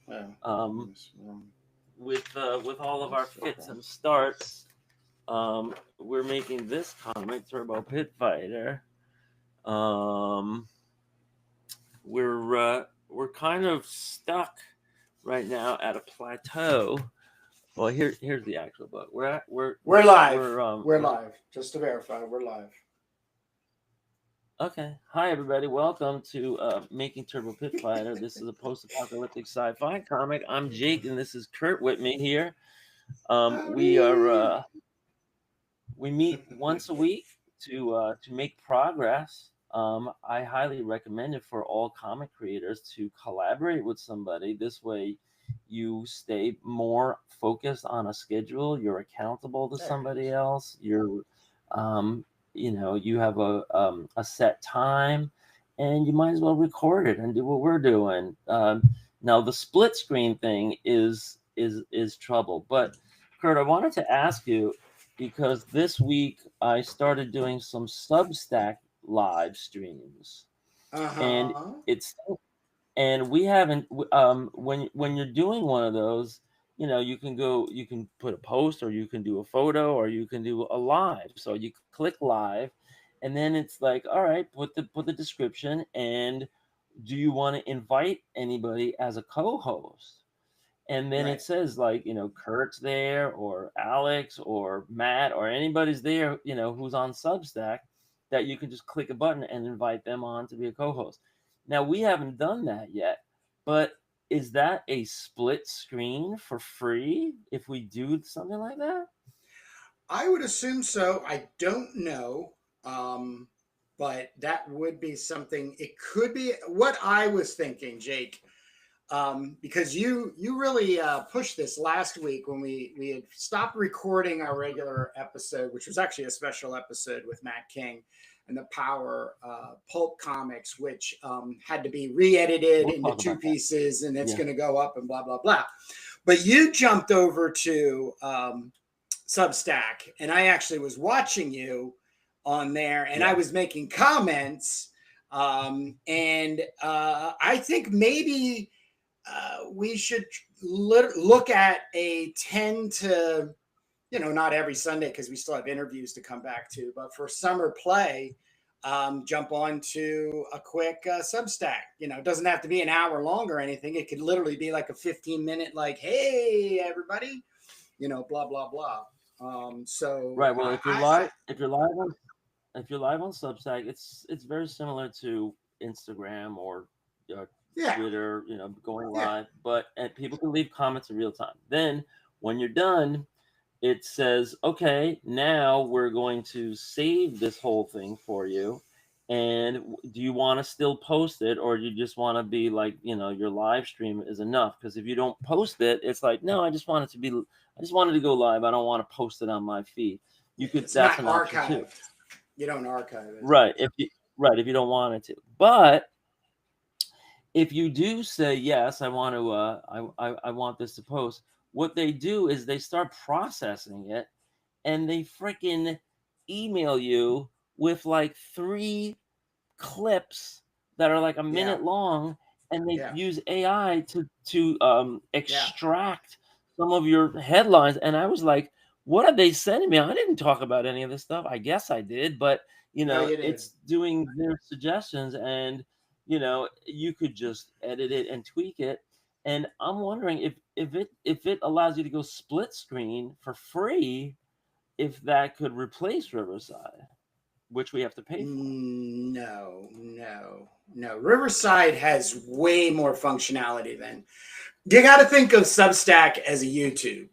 Yeah. Um, Yes, with all of our fits okay. and starts, we're making this comic, Turbo Pit Fighter. Um, we're kind of stuck right now at a plateau. Well, here's the actual book. We're live. We're We're live. Just to verify, we're live. Okay. Hi, everybody. Welcome to Making Turbo Pit Fighter. This is a post-apocalyptic sci-fi comic. I'm Jake, and this is Kurt with me here. We are Howdy. we meet once a week to make progress. I highly recommend it for all comic creators to collaborate with somebody. This way, you stay more focused on a schedule. You're accountable to There it somebody is. else. Um, you have a set time, and you might as well record it and do what we're doing. Now, the split screen thing is trouble. But Kurt, I wanted to ask you because this week I started doing some Substack live streams, and Uh-huh. it's and we haven't when you're doing one of those, you can put a post, or you can do a photo, or you can do a live. So you click live, and then it's like, all right, put the description, and do you want to invite anybody as a co-host? And then it Right. says, like, Kurt's there, or Alex, or Matt, or anybody's there, who's on Substack, that you can just click a button and invite them on to be a co-host. Now, we haven't done that yet, but is that a split screen for free if we do something like that? I would assume so. I don't know. Um, but that would be something. It could be what I was thinking, Jake. Because you really pushed this last week when we had stopped recording our regular episode, which was actually a special episode with Matt King and the Power Pulp comics, which had to be re-edited We'll into talk two about that. pieces, and it's Yeah. going to go up and blah blah blah. But you jumped over to Substack, and I actually was watching you on there, and I Yeah. was making comments, and I think maybe we should look at a 10 to, not every Sunday because we still have interviews to come back to, but for summer play, jump on to a quick Substack. It doesn't have to be an hour long or anything. It could literally be like a 15-minute, like, hey, everybody, blah, blah, blah. So Right. Well, I if you're live on Substack, it's very similar to Instagram or uh, yeah, Twitter, going yeah. live, but and people can leave comments in real time. Then when you're done, it says, okay, now we're going to save this whole thing for you. And do you want to still post it, or do you just want to be like, your live stream is enough? Because if you don't post it, it's like, no, I just wanted to go live. I don't want to post it on my feed. It's That's not an option too. archived. You don't archive it. Right. If you don't want it to. But if you do say yes, I want to I want this to post, what they do is they start processing it, and they freaking email you with like 3 clips that are like a Yeah, minute long, and they yeah, use AI to yeah. extract some of your headlines. And I was like, what are they sending me? I didn't talk about any of this stuff. I guess I did, but No, you did. it's doing their suggestions, and you could just edit it and tweak it. And I'm wondering if it allows you to go split screen for free, if that could replace Riverside, which we have to pay for. No, no, no. Riverside has way more functionality than you got to think of Substack as a YouTube.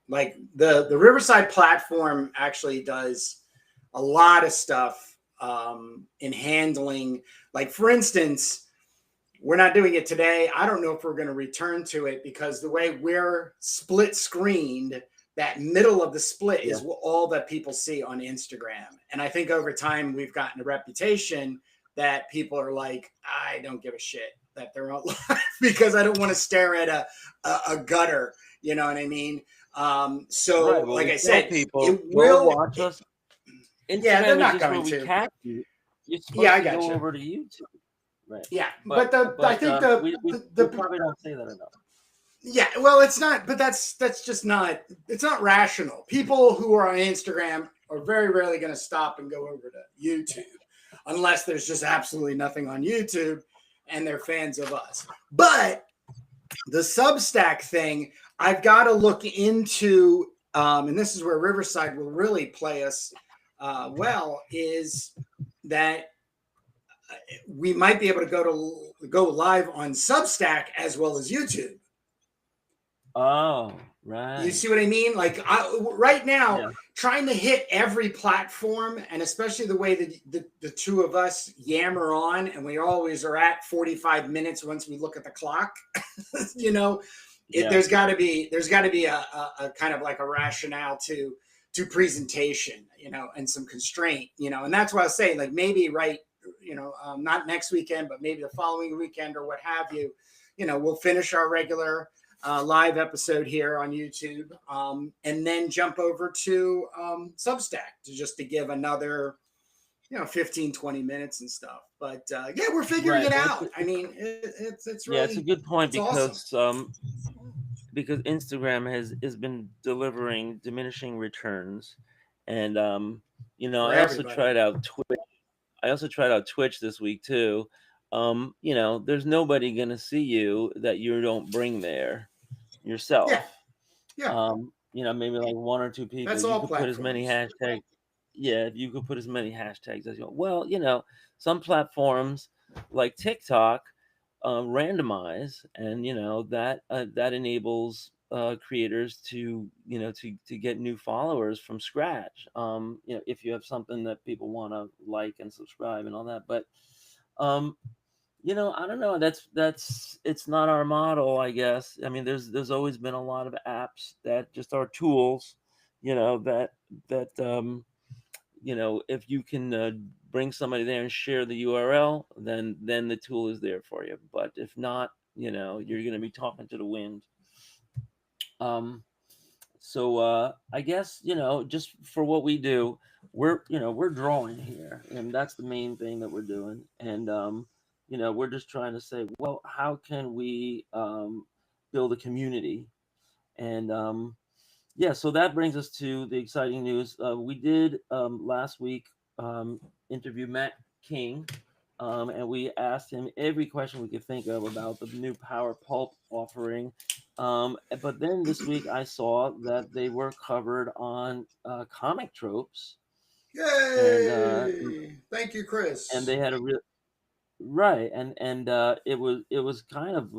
Like the Riverside platform actually does a lot of stuff in handling. Like for instance, we're not doing it today. I don't know if we're going to return to it because the way we're split screened, that middle of the split Yeah. is all that people see on Instagram. And I think over time we've gotten a reputation that people are like, I don't give a shit that they're on live because I don't want to stare at a gutter. You know what I mean? Right. So, Well, like we I tell said, people, it go will. watch us. Yeah, they're Instagram is not just where coming we to. catch you. You're Yeah, supposed I to got go you. over to YouTube. right. Yeah, But I think we probably don't say that enough. yeah, well, it's not, but that's just not, it's not rational. People who are on Instagram are very rarely going to stop and go over to YouTube unless there's just absolutely nothing on YouTube and they're fans of us. But the Substack thing, I've got to look into, and this is where Riverside will really play us well, is that we might be able to go live on Substack as well as YouTube. Oh, You right. see what I mean? Like right now, Yeah. trying to hit every platform, and especially the way that the two of us yammer on, and we always are at 45 minutes once we look at the clock. You know, Yeah. there's got to be a kind of like a rationale to presentation, you know, and some constraint, you know, and that's why I was saying, like, maybe not next weekend, but maybe the following weekend or what have you. You know, we'll finish our regular live episode here on YouTube, and then jump over to Substack to give another 15, 20 minutes and stuff. But yeah, we're figuring Right. it Well, out. I mean, it's yeah, it's a really, good point it's awesome because Instagram has been delivering diminishing returns, and for I also everybody. tried out Twitch. I also tried out Twitch this week too. There's nobody gonna see you that you don't bring there Yeah, yourself. yeah. Maybe like one or two people. That's You all could put as many platforms. hashtags. Yeah, you could put as many hashtags as you want. Well, some platforms like TikTok randomize, and that enables creators to to get new followers from scratch. If you have something that people want to like and subscribe and all that, but um, I don't know. That's it's not our model, I guess. I mean, there's always been a lot of apps that just are tools, that if you can bring somebody there and share the URL, then the tool is there for you. But if not, you're going to be talking to the wind. So I guess just for what we do, we're drawing here, and that's the main thing that we're doing. And we're just trying to say, well, how can we build a community? And yeah, so that brings us to the exciting news. We did last week interview Matt King, and we asked him every question we could think of about the new Power Pulp offering. But then this week I saw that they were covered on Comic Tropes, and Yay! Thank you, and Chris. they had a real right, and it was kind of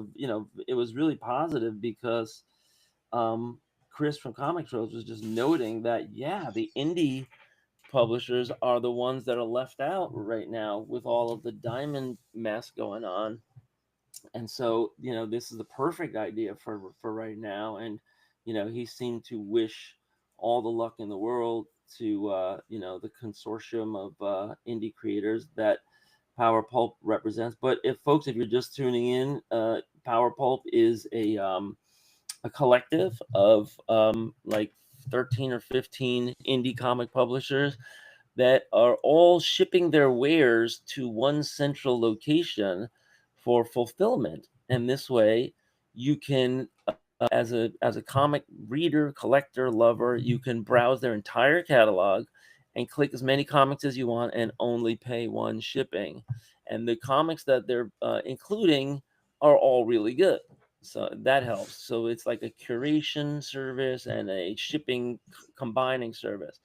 it was really positive because Chris from Comic Tropes was just noting that yeah, the indie publishers are the ones that are left out right now with all of the diamond mess going on. And so, this is the perfect idea for right now. And, he seemed to wish all the luck in the world to, the consortium of indie creators that Power Pulp represents. But if you're just tuning in, Power Pulp is a collective of like 13 or 15 indie comic publishers that are all shipping their wares to one central location for fulfillment. And this way, you can, as a comic reader, collector, lover, you can browse their entire catalog and click as many comics as you want and only pay one shipping. And the comics that they're including are all really good. So that helps. So it's like a curation service and a shipping combining service.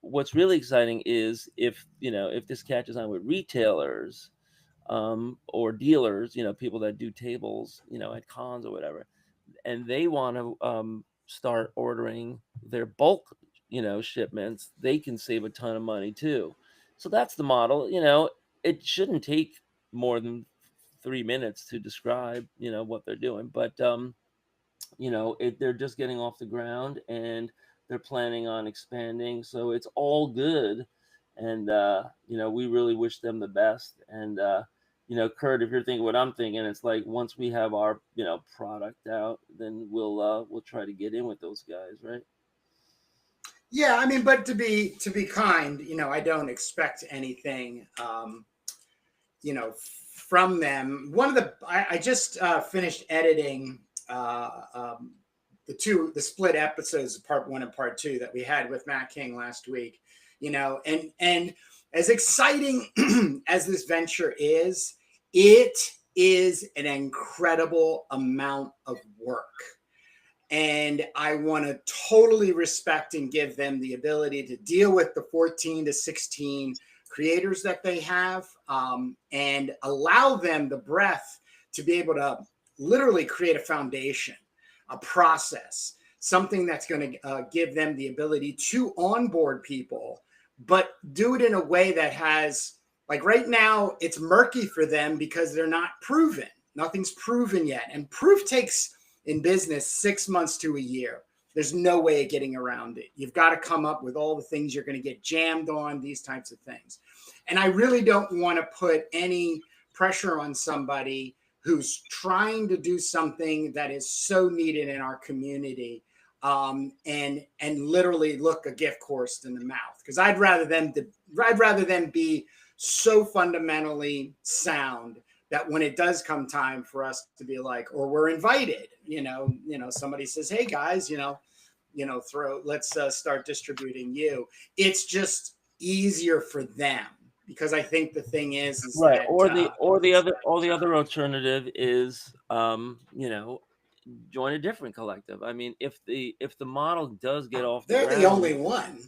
What's really exciting is if this catches on with retailers or dealers, people that do tables, at cons or whatever, and they want to start ordering their bulk, shipments, they can save a ton of money too. So that's the model. It shouldn't take more than 3 minutes to describe, what they're doing, but they're just getting off the ground and they're planning on expanding, so it's all good. And we really wish them the best. And Kurt, if you're thinking what I'm thinking, it's like once we have our product out, then we'll try to get in with those guys, right? Yeah, I mean, but to be kind, I don't expect anything from them. One of I just finished editing the split episodes of part 1 and part 2 that we had with Matt King last week. And as exciting as this venture is, it is an incredible amount of work. And I want to totally respect and give them the ability to deal with the 14 to 16 creators that they have, and allow them the breadth to be able to literally create a foundation, a process, something that's going to give them the ability to onboard people, but do it in a way that has, like right now, it's murky for them because they're not proven. Nothing's proven yet. And proof takes in business 6 months to a year. There's no way of getting around it. You've got to come up with all the things you're going to get jammed on, these types of things. And I really don't want to put any pressure on somebody who's trying to do something that is so needed in our community, and literally look a gift horse in the mouth. Because I'd rather them be so fundamentally sound that when it does come time for us to be like, or we're invited, somebody says, hey guys, let's start distributing you. It's just easier for them, because I think the thing is right. that, Or the other alternative is, join a different collective. I mean, if the model does get off the they're ground, the only one.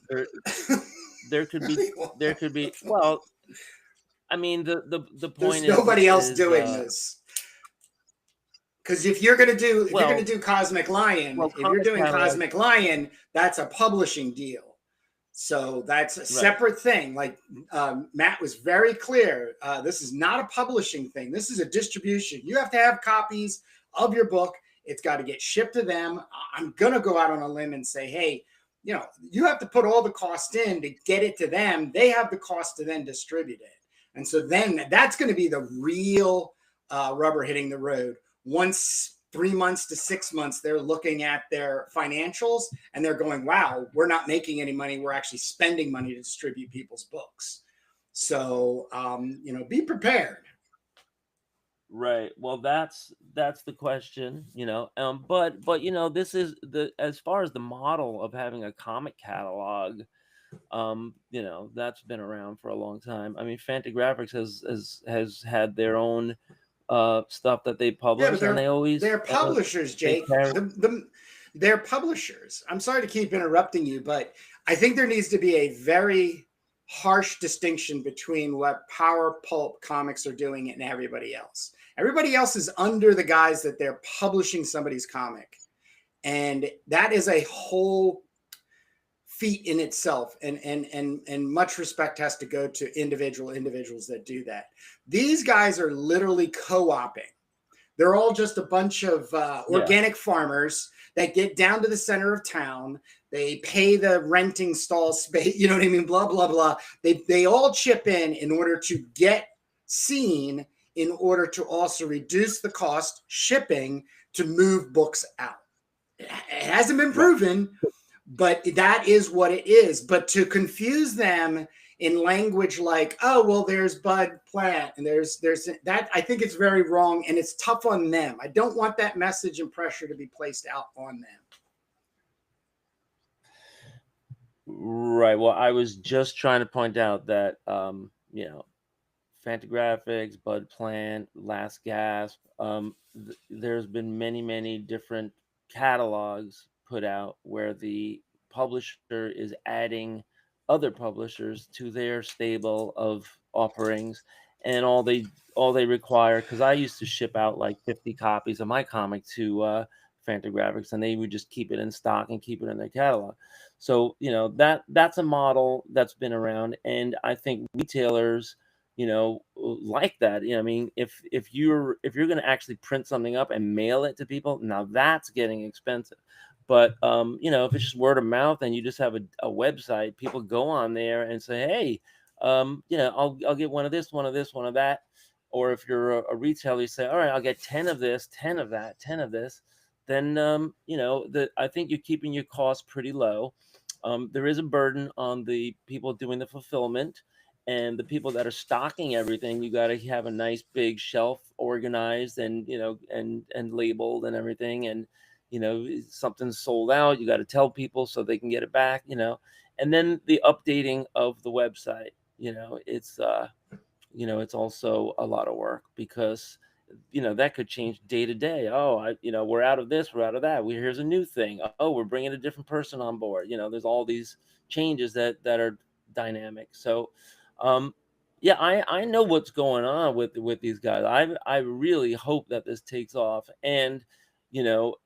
there could be. Well, I mean, the point There's is nobody else doing this. Because if you're gonna do Cosmic Lion, if you're doing Cosmic Lion, that's a publishing deal. So that's a separate thing. Like Matt was very clear. This is not a publishing thing. This is a distribution. You have to have copies of your book. It's got to get shipped to them. I'm gonna go out on a limb and say, hey, you have to put all the cost in to get it to them. They have the cost to then distribute it. And so then that's going to be the real rubber hitting the road. Once 3 months to 6 months, they're looking at their financials and they're going, wow, we're not making any money. We're actually spending money to distribute people's books. So, be prepared. Right. Well, that's the question, but this is as far as the model of having a comic catalog, that's been around for a long time. I mean, Fantagraphics has had their own stuff that they publish, and they're publishers, Jake. They're publishers. I'm sorry to keep interrupting you, but I think there needs to be a very harsh distinction between what Power Pulp Comics are doing and everybody else. Everybody else is under the guise that they're publishing somebody's comic, and that is a whole feat in itself, and much respect has to go to individuals that do that. These guys are literally co-oping. They're all just a bunch of organic farmers that get down to the center of town. They pay the renting stall space, you know what I mean? Blah, blah, blah. They all chip in order to get seen, in order to also reduce the cost shipping to move books out. It hasn't been proven, but that is what it is. But to confuse them in language like, oh, well, there's Bud Plant and there's that, I think it's very wrong, and it's tough on them. I don't want that message and pressure to be placed out on them. Right. Well, I was just trying to point out that, Fantagraphics, Bud Plant, Last Gasp, there's been many different catalogs put out where the publisher is adding other publishers to their stable of offerings, and all they require, because I used to ship out like 50 copies of my comic to Fantagraphics, and they would just keep it in stock and keep it in their catalog. So that's a model that's been around, and I think retailers like that. I mean, if you're going to actually print something up and mail it to people, now that's getting expensive. But if it's just word of mouth and you just have a website, people go on there and say, hey, I'll get one of this, one of this, one of that. Or if you're a retailer, you say, all right, I'll get 10 of this, 10 of that, 10 of this. Then I think you're keeping your costs pretty low. There is a burden on the people doing the fulfillment, and the people that are stocking everything, you got to have a nice big shelf organized and and labeled and everything. And something's sold out, you got to tell people so they can get it back. And then the updating of the website. It's also a lot of work, because that could change day to day. Oh, we're out of this, we're out of that, here's a new thing. Oh, we're bringing a different person on board. There's all these changes that are dynamic. So um yeah, I know what's going on with these guys. I really hope that this takes off. And you know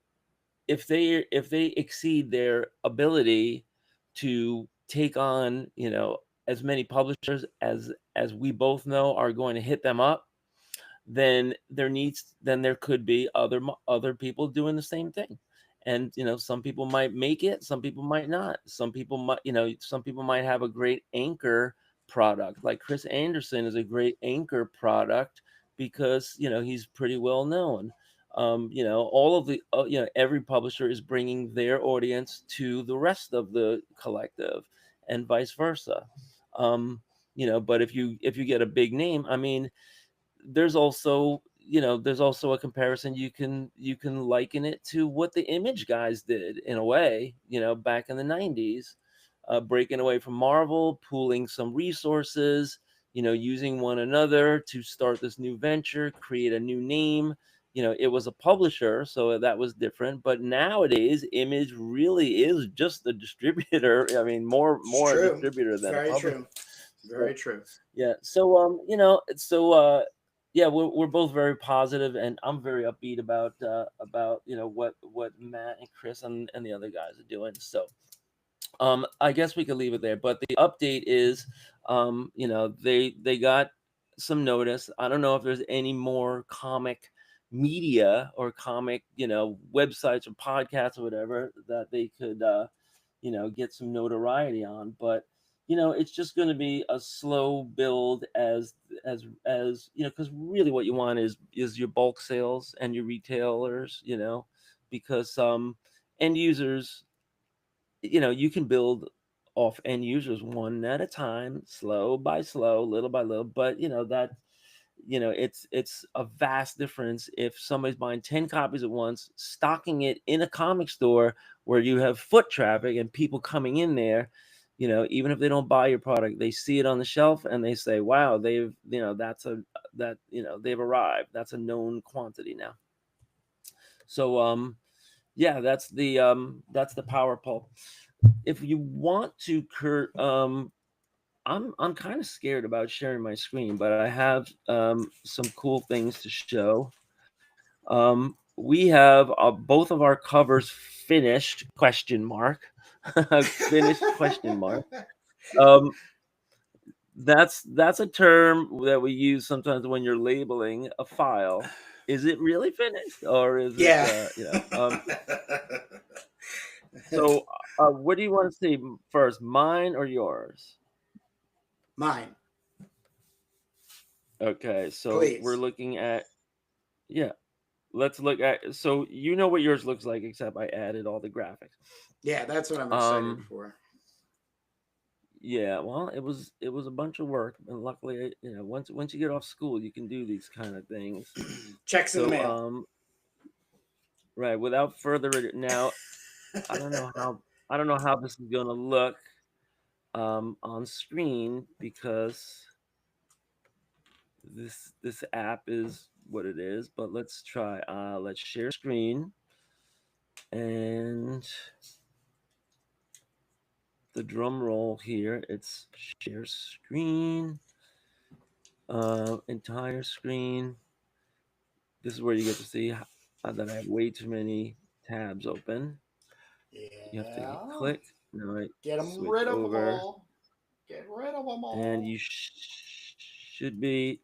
if they exceed their ability to take on as many publishers as we both know are going to hit them up, then there could be other people doing the same thing. And some people might make it, some people might not. Some people might have a great anchor product. Like Chris Anderson is a great anchor product, because he's pretty well known. All of the every publisher is bringing their audience to the rest of the collective, and vice versa. But if you get a big name, I mean, there's also a comparison. You can liken it to what the Image guys did, in a way, back in the 90s, breaking away from Marvel, pooling some resources, using one another to start this new venture, create a new name. It was a publisher, so that was different. But nowadays, Image really is just a distributor. I mean, It's more a true. distributor It's than a very publisher. true. So, Very true. yeah. So yeah, we're both very positive, and I'm very upbeat about what Matt and Chris and the other guys are doing. So I guess we could leave it there. But the update is, they got some notice. I don't know if there's any more comic media or comic websites or podcasts or whatever that they could get some notoriety on. But it's just going to be a slow build, because really what you want is your bulk sales and your retailers, because end users, you can build off end users one at a time, slow by slow, little by little. But it's a vast difference if somebody's buying 10 copies at once, stocking it in a comic store where you have foot traffic and people coming in there. Even if they don't buy your product, they see it on the shelf and they say, wow, they've arrived. That's a known quantity now. So yeah, that's the power pole. If you want to, Kurt, I'm kind of scared about sharing my screen, but I have some cool things to show. We have both of our covers finished? Question mark. Finished? Question mark. Um, that's a term that we use sometimes when you're labeling a file. Is it really finished, or is it Yeah. So what do you want to see first, mine or yours? Mine, Okay, so we're please. looking at, yeah, let's look at, so what yours looks like, except I added all the graphics. Yeah, that's what I'm excited Um, for. yeah, well, it was a bunch of work, and luckily, once you get off school, you can do these kind of things. Checks in the So, mail. right, without further ado, now I don't know how I don't know how this is gonna look on screen, because this app is what it is. But let's try. Let's share screen, and the drum roll here. It's share screen, entire screen. This is where you get to see that I have way too many tabs open. You have to hit Yeah. click. Now I Get them switch rid of them over, all. Get rid of them and all. you should be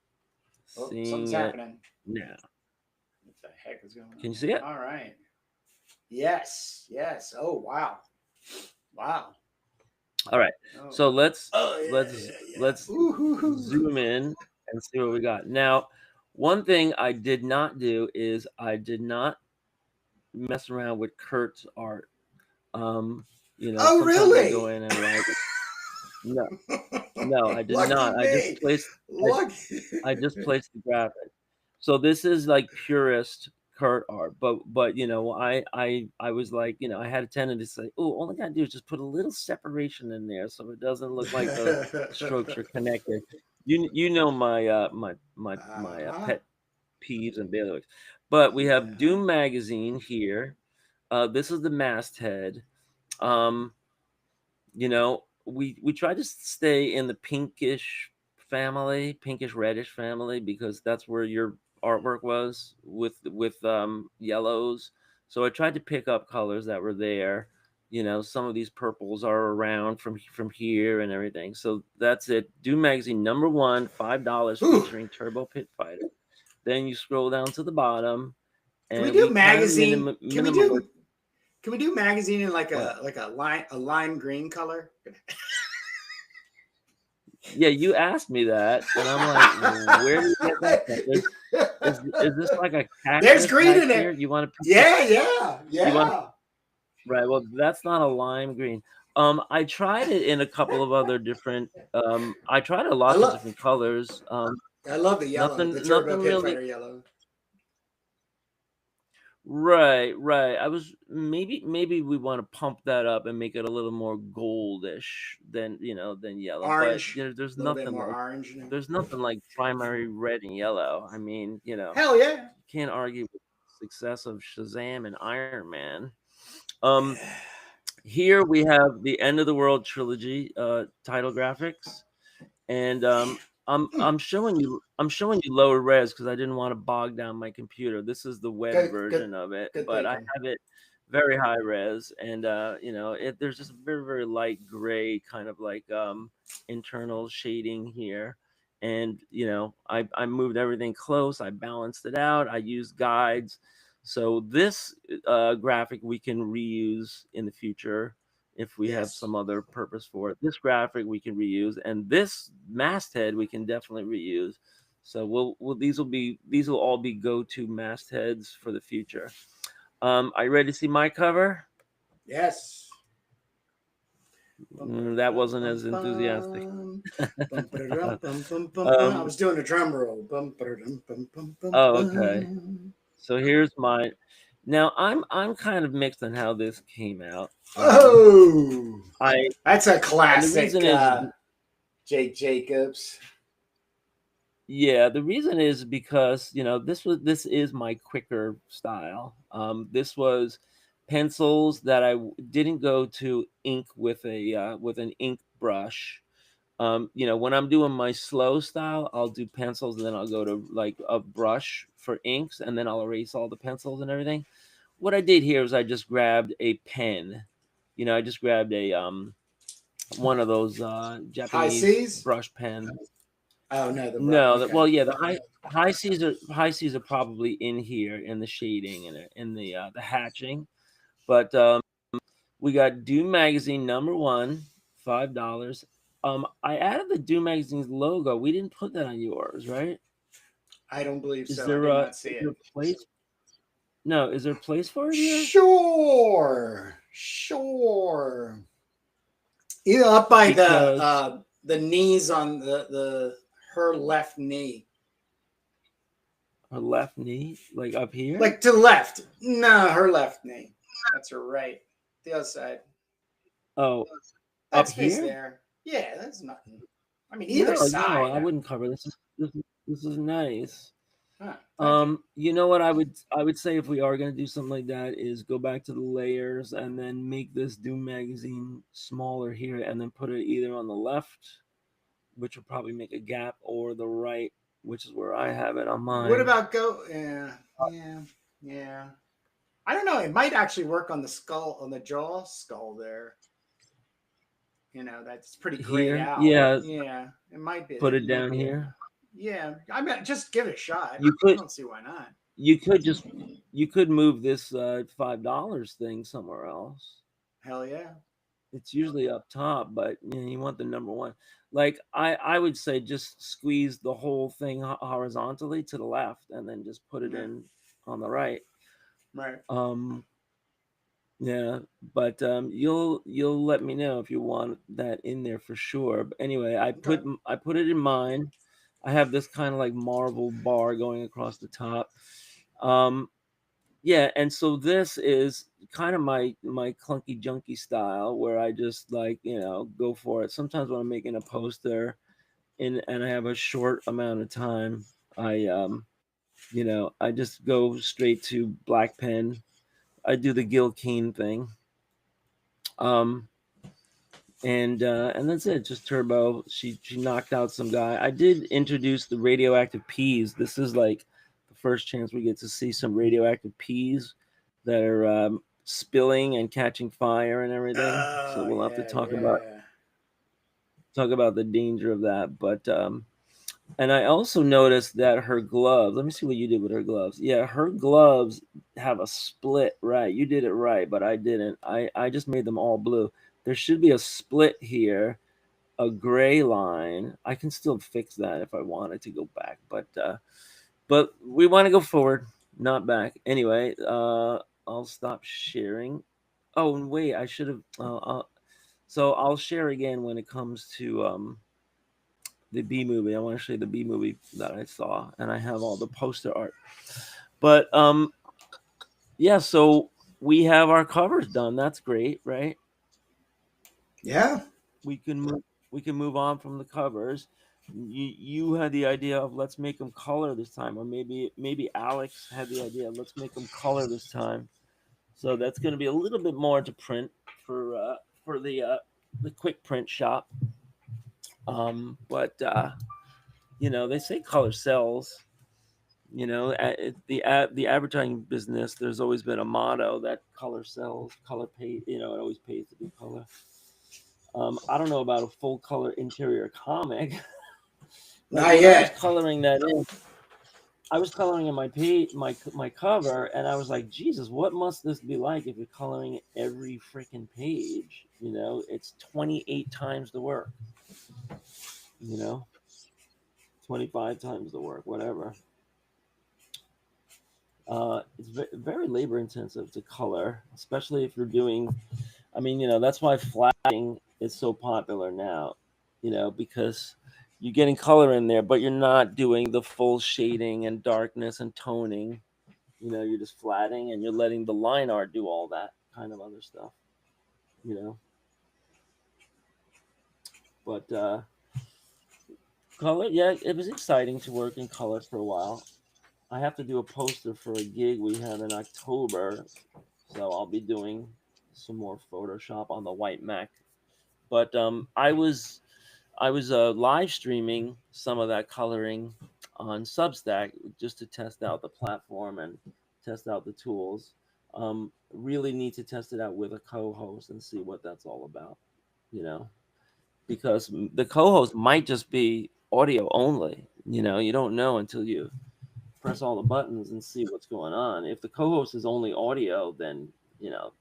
Oh, seeing something's it happening. now. What the heck is going Can you on? see it? All right. Yes. Yes. Oh, wow. Wow. All right. Oh. So let's Oh, yeah, let's yeah, let's yeah. Ooh. zoom in and see what we got. Now, one thing I did not do is I did not mess around with Kurt's art. Oh, Sometimes I really? go in and write. No, no, I did Lucky not. me. I, Lucky. I just placed the graphic. So this is like purist Kurt art, but I was like, I had a tendency to say, oh, all I gotta do is just put a little separation in there so it doesn't look like the strokes are connected. You know my Uh-huh. pet peeves and bailiwicks. But we have Uh-huh. Doom magazine here. This is the masthead. Um, we tried to stay in the pinkish reddish family, because that's where your artwork was with yellows. So I tried to pick up colors that were there. Some of these purples are around from here and everything. So that's it. Doom magazine number one, $5, Whew. featuring Turbo Pit Fighter. Then you scroll down to the bottom, Can we and do we kind of magazine? minimalist. Can we do magazine in What? like a lime green color? Yeah, you asked me that, and I'm like, where do you get that from? Is this like a There's cactus green back in here? it. You want to pick? Yeah, yeah, You want yeah. right? Well, that's not a lime green. I tried it in a couple of other different. I tried a I lots of love different colors. I love the yellow, Nothing, the Turbo nothing Pit really. Fighter yellow. Right, right. I was maybe we want to pump that up and make it a little more goldish than yellow. But Orange, there's a little bit nothing more like orange. You know? primary red and yellow. I mean, Hell yeah. you can't argue with the success of Shazam and Iron Man. Um, Here we have the End of the World trilogy title graphics, and I'm showing you lower res because I didn't want to bog down my computer. This is the web Good, good, version of it, good but I thinking. have it very high res, and there's just a very very light gray kind of like internal shading here. And I moved everything close. I balanced it out. I used guides. So this graphic we can reuse in the future if we have Yes. some other purpose for it. This graphic we can reuse, and this masthead we can definitely reuse. So these will all be go-to mastheads for the future. Are you ready to see my cover? Yes. Bum, That bum, wasn't bum, as enthusiastic. bum. Bum, bum, bum, bum, bum, bum. I um, was doing a drum roll. Bum, bum, bum, bum, bum, oh, okay. bum. So here's my. Now I'm kind of mixed on how this came out. Oh, I that's a and the classic reason is Jake Jacobs. Yeah, the reason is because this is my quicker style. This was pencils that didn't go to ink with an ink brush. When I'm doing my slow style, I'll do pencils and then I'll go to like a brush for inks and then I'll erase all the pencils and everything. What I did here is I just grabbed a pen. I just grabbed a one of those High Japanese C's. brush pens. Oh no, the bro. No, Okay. well, yeah, the high C's are probably in here in the shading and in the hatching, but we got Doom magazine number one, $5. I added the Doom magazine's logo. We didn't put that on yours, right? I don't believe Is so. I there did a not see is there it. a place? No, is there a place for it here? Sure, sure. Either up by Because the knees on the her left knee, her left knee, like up here. like to the left. No, her left knee. That's her right. The other side. Oh, That up space here? there. Yeah, that's nothing. I mean, either No, no, side. I wouldn't cover this. This is nice. Huh, thank you. You know what I would say if we are gonna do something like that is go back to the layers and then make this Doom magazine smaller here and then put it either on the left, which will probably make a gap, or the right, which is where I have it on What mine. about go? Yeah, yeah, yeah. I don't know. It might actually work on the skull, on the jaw skull there. That's pretty grayed Here, out. yeah, Yeah, it might be. put It it might down be a. here. Yeah, I mean, just give it a shot. You I could don't see why not. you could just you could move this $5 thing somewhere else. Hell yeah. It's usually up top, but you want the number one. Like I would say, just squeeze the whole thing horizontally to the left, and then just put it Yeah. in on the right. Right. Um, Yeah, but you'll let me know if you want that in there for sure. But anyway, Okay. I put it in mine. I have this kind of like marble bar going across the top. Um, yeah, and so this is kind of my clunky junky style where I just like, go for it. Sometimes when I'm making a poster and I have a short amount of time, I just go straight to black pen. I do the Gil Kane thing. Um, and that's it. Just turbo. She knocked out some guy. I did introduce the radioactive peas. This is like the first chance we get to see some radioactive peas that are spilling and catching fire and everything. So Oh we'll have to yeah, yeah. talk about the danger of that. But and I also noticed that her gloves. Let me see what you did with her gloves. Yeah, her gloves have a split. Right, you did it right, but I didn't. I just made them all blue. There should be a split here, a gray line. I can still fix that if I wanted to go back, but we want to go forward, not back. Anyway, I'll stop sharing. Oh, and wait, I should have. So I'll share again when it comes to the B movie. I want to show you the B movie that I saw, and I have all the poster art. But yeah. So we have our covers done. That's great, right? Yeah. we can move, we can move on from the covers. You had the idea of let's make them color this time, or maybe Alex had the idea of let's make them color this time. So that's going to be a little bit more to print for the quick print shop. But they say color sells. The advertising business, there's always been a motto that color sells, color pay. It always pays to be color. I don't know about a full color interior comic, but Not when I was yet. coloring that in, I was coloring in my page, my cover, and I was like, Jesus, what must this be like if you're coloring every freaking page? It's 28 times the work. You know, 25 times the work, whatever. It's very labor intensive to color, especially if you're doing. I mean, that's why flatting is so popular now. Because you're getting color in there, but you're not doing the full shading and darkness and toning. You're just flatting and you're letting the line art do all that kind of other stuff. You know, but color, yeah, it was exciting to work in color for a while. I have to do a poster for a gig we have in October, so I'll be doing some more Photoshop on the white Mac. But I was live streaming some of that coloring on Substack just to test out the platform and test out the tools. Really need to test it out with a co-host and see what that's all about. You know, because the co-host might just be audio only. You don't know until you press all the buttons and see what's going on. If the co-host is only audio, then you know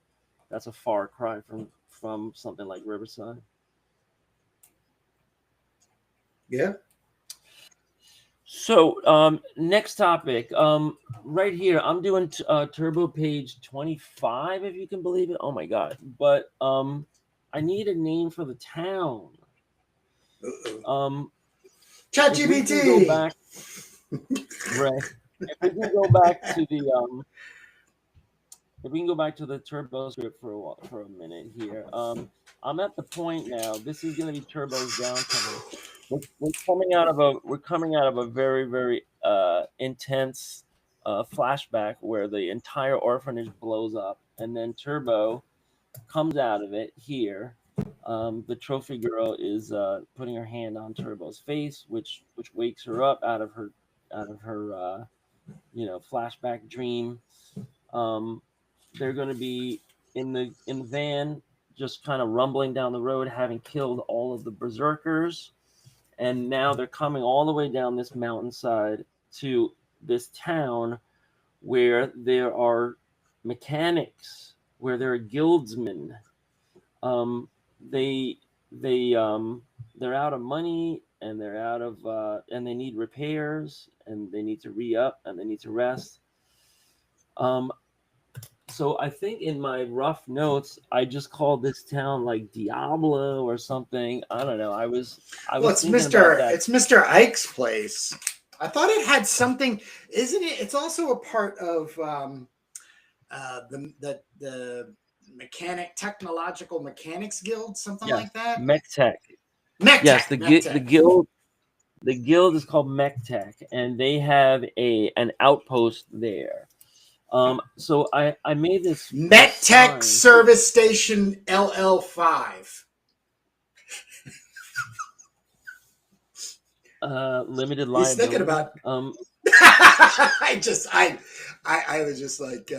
that's a far cry from something like Riverside. Yeah. So, next topic. Right here, I'm doing Turbo page 25, if you can believe it. Oh my god! But I need a name for the town. Uh-oh. Um, if we can go ChatGPT. back, right? If we can go back to the if we can go back to the Turbo script for a minute here. I'm at the point now. This is going to be Turbo's downtime. We're coming out of a very very intense flashback where the entire orphanage blows up, and then Turbo comes out of it here. The trophy girl is putting her hand on Turbo's face, which wakes her up out of her flashback dream. Um, they're going to be in the van, just kind of rumbling down the road, having killed all of the berserkers, and now they're coming all the way down this mountainside to this town where there are mechanics, where there are guildsmen. Um, they they're out of money and and they need repairs and they need to re up and they need to rest. Um, So I think in my rough notes, I just called this town like Diablo or something. I don't know. I Well, was thinking about that. It's Mr. Ike's place. I thought it had something, isn't it? It's also a part of the mechanic technological mechanics guild, something Yes, like that. Mech Tech. Yes, MechTech, the MechTech. guild is called Mech Tech, and they have an outpost there. So I made this MechTech sign. So, Service Station LL5. limited He's thinking liability. about. I was just like,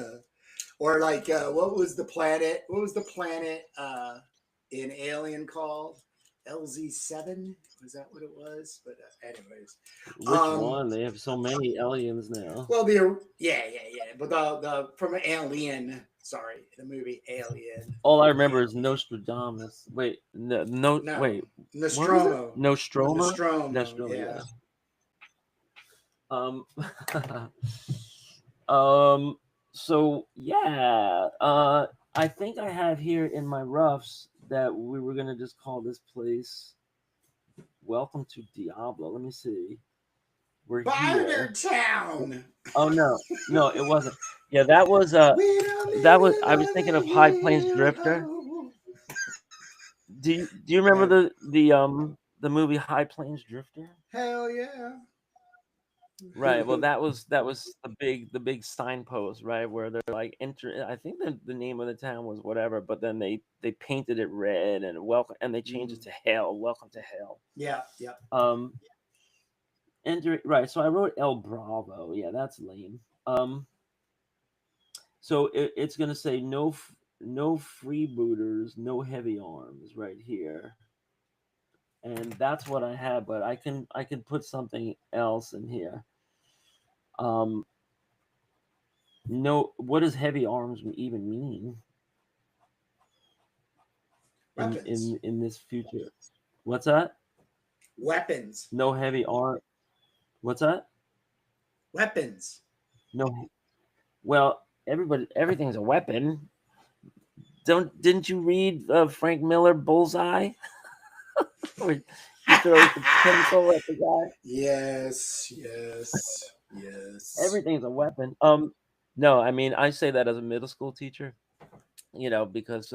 or like, what was the planet? What was the planet in Alien called? LZ7? Was that what it was? But anyways, Which one? They have so many aliens now. well, yeah. But the from Alien, sorry, the movie Alien. All I remember is Alien. Nostradamus. Wait, no, No, wait. What was it? Nostromo. Nostroma. Nostromo. Nostromo. Yeah. Yeah. Um. um. So yeah. I think I have here in my roughs that we were gonna just call this place "Welcome to Diablo." Let me see. We're here. Bartertown. Oh no, no, it wasn't. Yeah, that was We don't that live was. in I was thinking of High Plains Drifter. London. Do you remember Right. the movie High Plains Drifter? Hell yeah. Right. Well, that was the big signpost, right, where they're like enter. I think the name of the town was whatever, but then they painted it red and welcome, and they changed it Mm. to hell. Welcome to hell. Yeah, yeah. Um, enter right. So I wrote El Bravo. Yeah, that's lame. So it's gonna say no freebooters, no heavy arms right here, and that's what I have. But I can put something else in here. Um, no, what does heavy arms even mean in Weapons. in in this future? What's that? Weapons. No heavy arm. What's that? Weapons. No. Well, everything's a weapon. Didn't you read Frank Miller Bullseye? Where he throws the pencil at the guy. Yes. Everything's a weapon. No, I mean I say that as a middle school teacher, because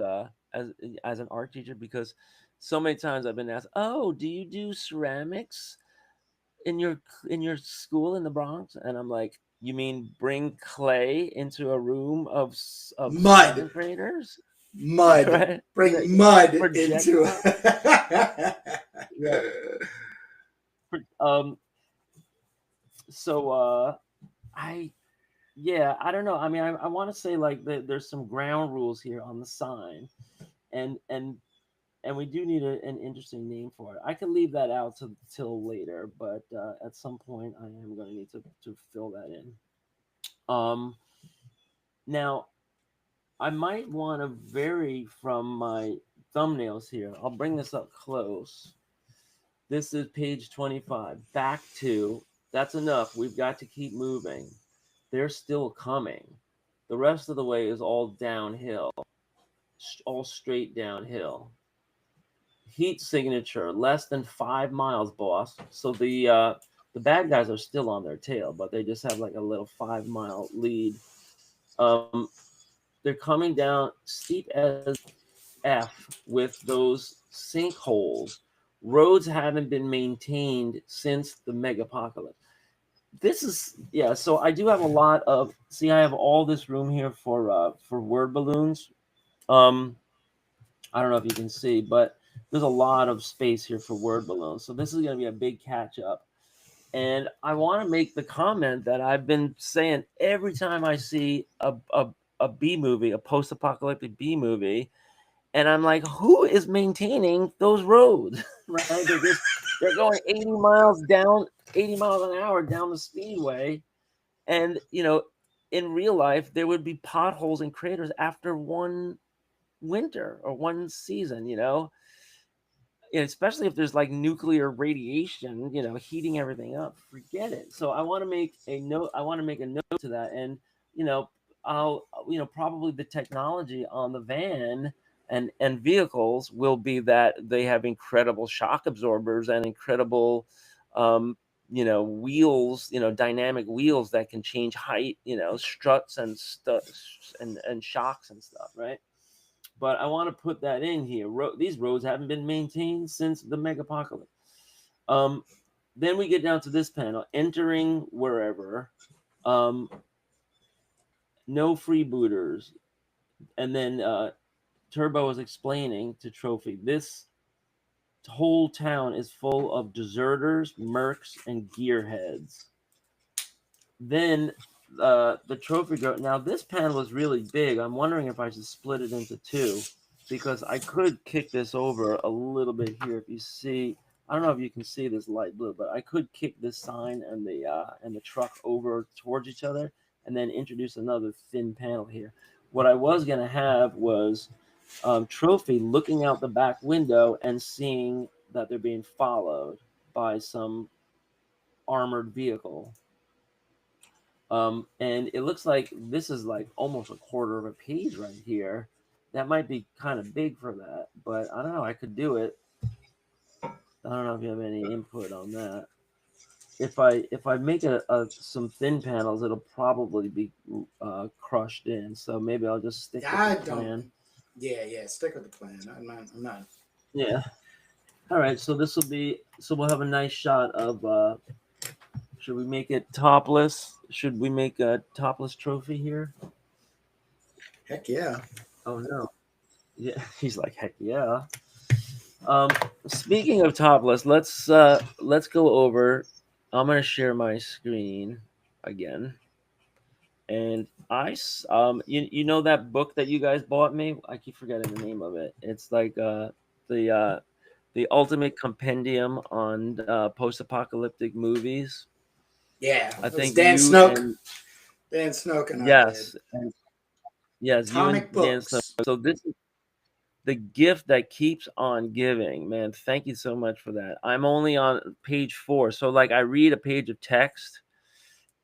as an art teacher, because so many times I've been asked, "Oh, do you do ceramics in your school in the Bronx?" And I'm like, "You mean bring clay into a room of Mud. seventh graders, Mud. right? Bring mud into Projectile, right? Um, so I yeah, I don't know. I mean, I want to say like there's some ground rules here on the sign, and and and we do need an interesting name for it. I can leave that out till later, but at some point I am going to need to fill that in. Um, Now I might want to vary from my thumbnails here. I'll bring this up close. This is page 25. Back to that's enough. We've got to keep moving. They're still coming. The rest of the way is all downhill, all straight downhill. Heat signature less than 5 miles, boss. So the bad guys are still on their tail, but they just have like a little 5 mile lead. Um, they're coming down steep as F with those sinkholes. Roads haven't been maintained since the megapocalypse. This is yeah. So I do have a lot of. See, I have all this room here for word balloons. Um, I don't know if you can see, but there's a lot of space here for word balloons. So this is going to be a big catch up. And I want to make the comment that I've been saying every time I see a B movie, a post apocalyptic B movie, and I'm like, who is maintaining those roads? Right? They're going 80 miles down, 80 miles an hour down the speedway. And in real life, there would be potholes and craters after one winter or one season, especially if there's like nuclear radiation, heating everything up. Forget it. So I want to make a note. I want to make a note to that, and you know, probably the technology on the van and vehicles will be that they have incredible shock absorbers and incredible wheels, dynamic wheels that can change height, struts and stuff and shocks and stuff, right? But I want to put that in here. These roads haven't been maintained since the mega apocalypse. Then we get down to this panel, entering wherever, no freebooters. And then Turbo is explaining to Trophy, this whole town is full of deserters, mercs, and gearheads. Then the Trophy girl. Now this panel is really big. I'm wondering if I should split it into two, because I could kick this over a little bit here. If you see, I don't know if you can see this light blue, but I could kick this sign and the truck over towards each other, and then introduce another thin panel here. What I was gonna have was Trophy looking out the back window and seeing that they're being followed by some armored vehicle. And it looks like this is like almost a quarter of a page right here. That might be kind of big for that, but I don't know. I could do it. I don't know if you have any input on that. If I make some thin panels, it'll probably be crushed in. So maybe I'll just stick with the plan. Yeah, stick with the plan. I'm not. Yeah. All right. So this will be. So we'll have a nice shot of. Should we make it topless? Should we make a topless Trophy here? Heck yeah. Oh no. Yeah, he's like, heck yeah. Speaking of topless, let's go over. I'm gonna share my screen again, and you know that book that you guys bought me? I keep forgetting the name of it. It's like the uh, the ultimate compendium on post-apocalyptic movies. Yeah, I it was think Dan you Snoke. and Dan Snoke and I did. yes, and yes, you and Atomic Dan Snow. Books. So this is the gift that keeps on giving, man. Thank you so much for that. I'm only on page 4. So like I read a page of text,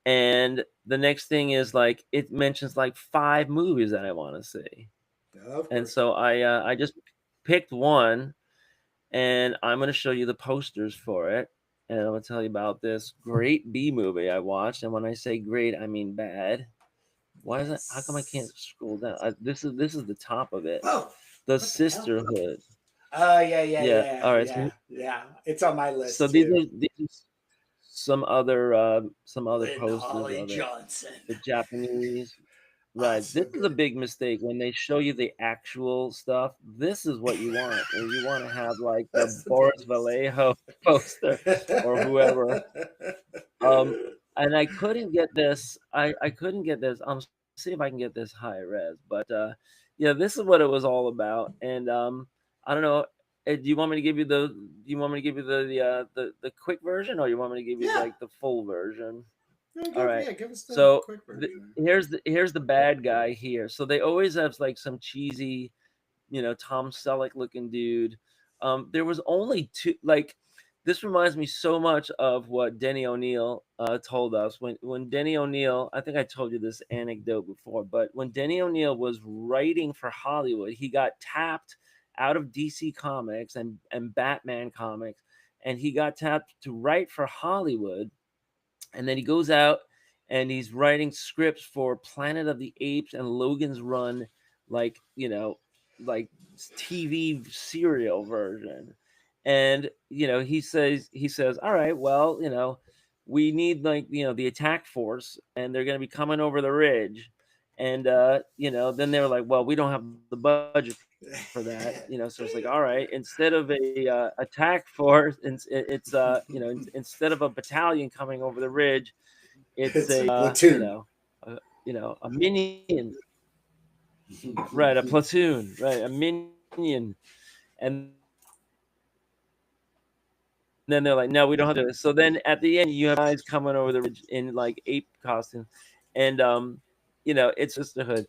and the next thing is like it mentions like 5 movies that I want to see. Of And course. so I just picked one, and I'm going to show you the posters for it, and I'm going to tell you about this great B movie I watched. And when I say great, I mean bad. Why is it? How come I can't Yes. scroll down? This is the top of it. Oh, The what the hell? Sisterhood. Oh yeah, Yeah. yeah, All right. yeah, yeah. It's on my So list these too. are some other Lynn posters Holly of it. Johnson. The Japanese, Oh, right? it's This so is a good. big mistake when they show you the actual stuff. This is what you want, and you want to have like the That's the big Boris Vallejo poster or whoever. Um, and I couldn't get this. I couldn't get this. I'm see if I can get this high res, but yeah, this is what it was all about. And I don't know. Do you want me to give you the? Do you want me to give you the quick version, or you want me to give you Yeah. like the full version? All Give, right. yeah, give us the So quick version. here's the bad guy here. So they always have like some cheesy, Tom Selleck looking dude. There was only two. Like this reminds me so much of what Denny O'Neil told us when Denny O'Neil. I think I told you this anecdote before, but when Denny O'Neil was writing for Hollywood, he got tapped out of DC Comics and Batman comics, and he got tapped to write for Hollywood, and then he goes out and he's writing scripts for Planet of the Apes and Logan's Run, like like TV serial version. And he says, all right, well, we need like the attack force, and they're going to be coming over the ridge. And then they were like, well, we don't have the budget for that. So it's like, all right, instead of a attack force, instead of a battalion coming over the ridge, it's It's a a platoon. a minion, right? A platoon, right? A minion. And then they're like, no, we don't have to do this. So then at the end, you have these guys coming over the ridge in like ape costumes, and it's just the sisterhood.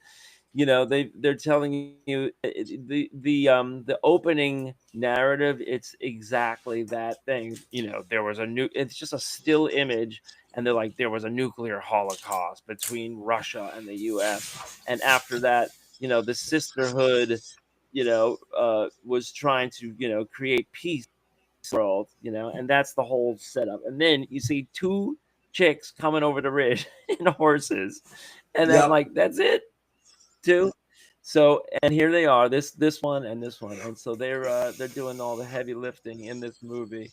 they're telling you the opening narrative. It's exactly that thing. There was a new. It's just a still image, and they're like, there was a nuclear holocaust between Russia and the U.S. And after that, the sisterhood, was trying to create peace in the world, and that's the whole setup. And then you see two chicks coming over the ridge in horses, and I'm Yep. like, that's it too. So, and here they are, this one and this one, and so they're doing all the heavy lifting in this movie.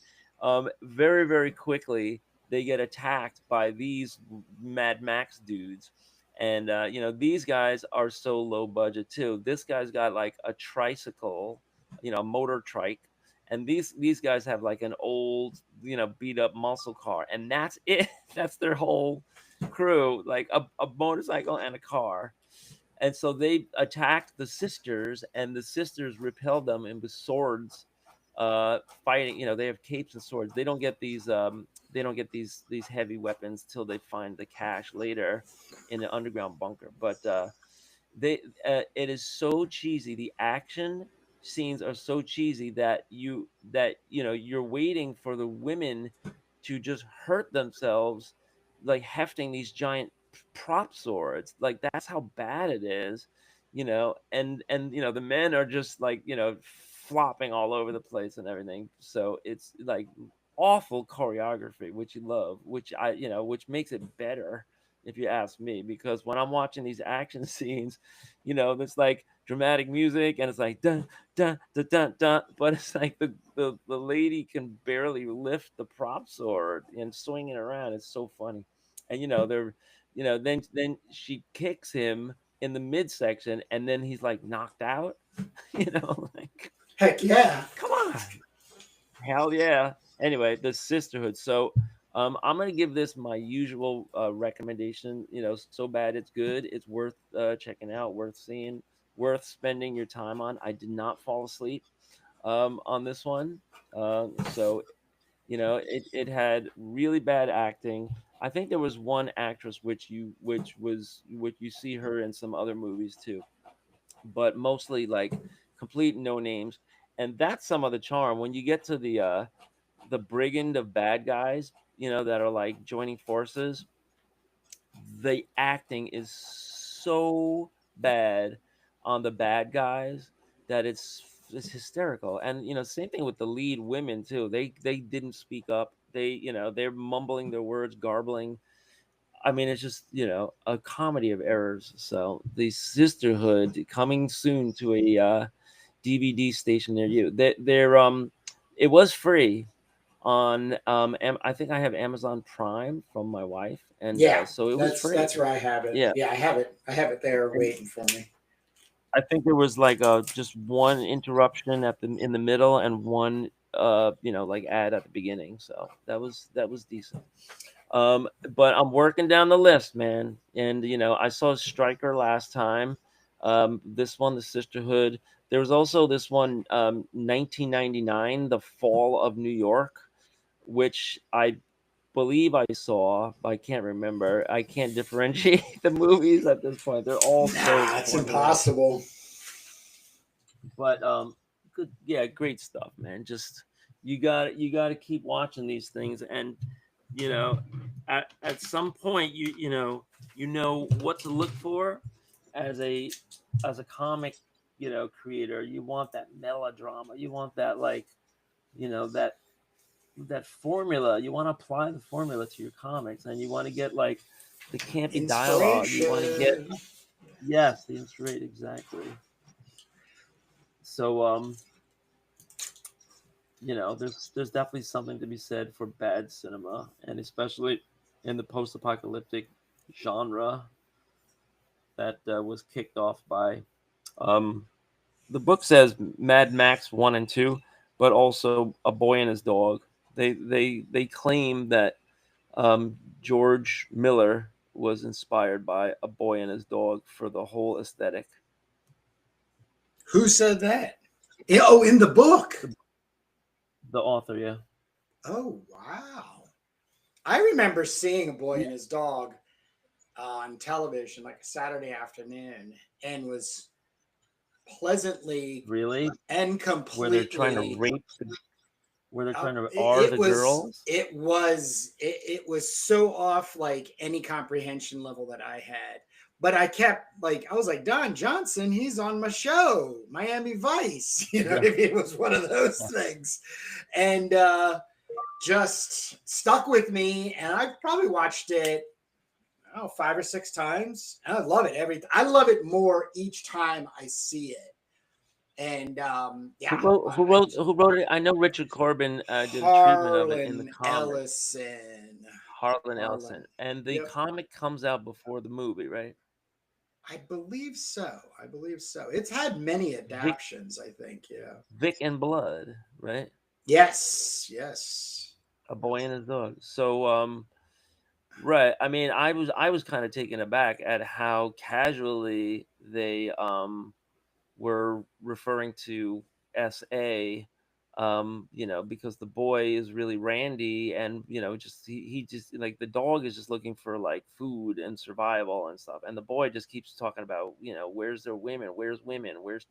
Very very quickly they get attacked by these Mad Max dudes, and these guys are so low budget too. This guy's got like a tricycle, a motor trike, and these guys have like an old beat up muscle car, and that's it. That's their whole crew, like a motorcycle and a car. And so they attacked the sisters, and the sisters repelled them, and with swords, fighting. They have capes and swords. They don't get these. They don't get these heavy weapons till they find the cache later in an underground bunker. But they it is so cheesy. The action scenes are so cheesy that you're waiting for the women to just hurt themselves, like hefting these giant prop swords. Like that's how bad it is. And the men are just like flopping all over the place and everything. So it's like awful choreography, which you love, which makes it better, if you ask me, because when I'm watching these action scenes, there's like dramatic music, and it's like dun dun dun dun dun, but it's like the lady can barely lift the prop sword and swing it around. It's so funny. And they're then she kicks him in the midsection, and then he's like knocked out. Like, Heck yeah. come on. Hell yeah. Anyway, the sisterhood. So I'm gonna give this my usual recommendation. So bad it's good. It's worth checking out, worth seeing, worth spending your time on. I did not fall asleep on this one. So it had really bad acting. I think there was one actress which you see her in some other movies too, but mostly like complete no names. And that's some of the charm when you get to the brigand of bad guys, that are like joining forces. The acting is so bad on the bad guys that it's hysterical. And same thing with the lead women too. They didn't speak up. They're mumbling their words, garbling. I mean, it's just a comedy of errors. So the Sisterhood, coming soon to a DVD station near you. It was free on I think I have Amazon Prime from my wife, and Yeah, so it was that's free. where I have it. Yeah, Yeah, I have it. I have it there and waiting for me. I think there was like just one interruption in the middle, and one like ad at the beginning. So that was decent. But I'm working down the list, man. And I saw Striker last time. This one, The Sisterhood. There was also this one, 1999, The Fall of New York, which I believe I saw, but I can't remember. I can't differentiate the movies at this point. They're all so Nah, it's formulaic. impossible. But good, yeah, great stuff, man. Just you got to keep watching these things, and you know, at some point you know what to look for as a comic creator. You want that melodrama. You want that, like, that formula. You want to apply the formula to your comics, and you want to get like the campy dialogue. You want to get, Inspiration. yes, the inspiration, exactly. So there's definitely something to be said for bad cinema, and especially in the post-apocalyptic genre that was kicked off by um, the book says Mad Max 1 and 2, but also A Boy and His Dog. They claim that George Miller was inspired by A Boy and His Dog for the whole aesthetic. Who said that? Oh, in the book. The author, yeah. Oh, wow. I remember seeing A Boy Yeah. and His Dog on television like a Saturday afternoon and was pleasantly Really? and Where they're trying to completely rape where they're trying to are it the was girls? it was so off like any comprehension level that I had. But I kept like I was like Don Johnson, he's on my show, Miami Vice. You know Yeah. what I mean? It was one of those things. And just stuck with me. And I've probably watched it, I don't know, 5 or 6 times. And I love it I love it more each time I see it. And Who yeah, wrote who wrote who wrote it? I know Richard Corbin did a treatment of it in the Harlan comic. Ellison. Harlan Ellison. Harlan. And the Yep. comic comes out before the movie, right? I believe so. I believe so. It's had many Vic adaptations, I think. Yeah. Vic and Blood, right? Yes. Yes. A Boy and His Dog. So right. I mean, I was kind of taken aback at how casually they were referring to SA, because the boy is really randy, and just he just like the dog is just looking for like food and survival and stuff, and the boy just keeps talking about where's their women, where's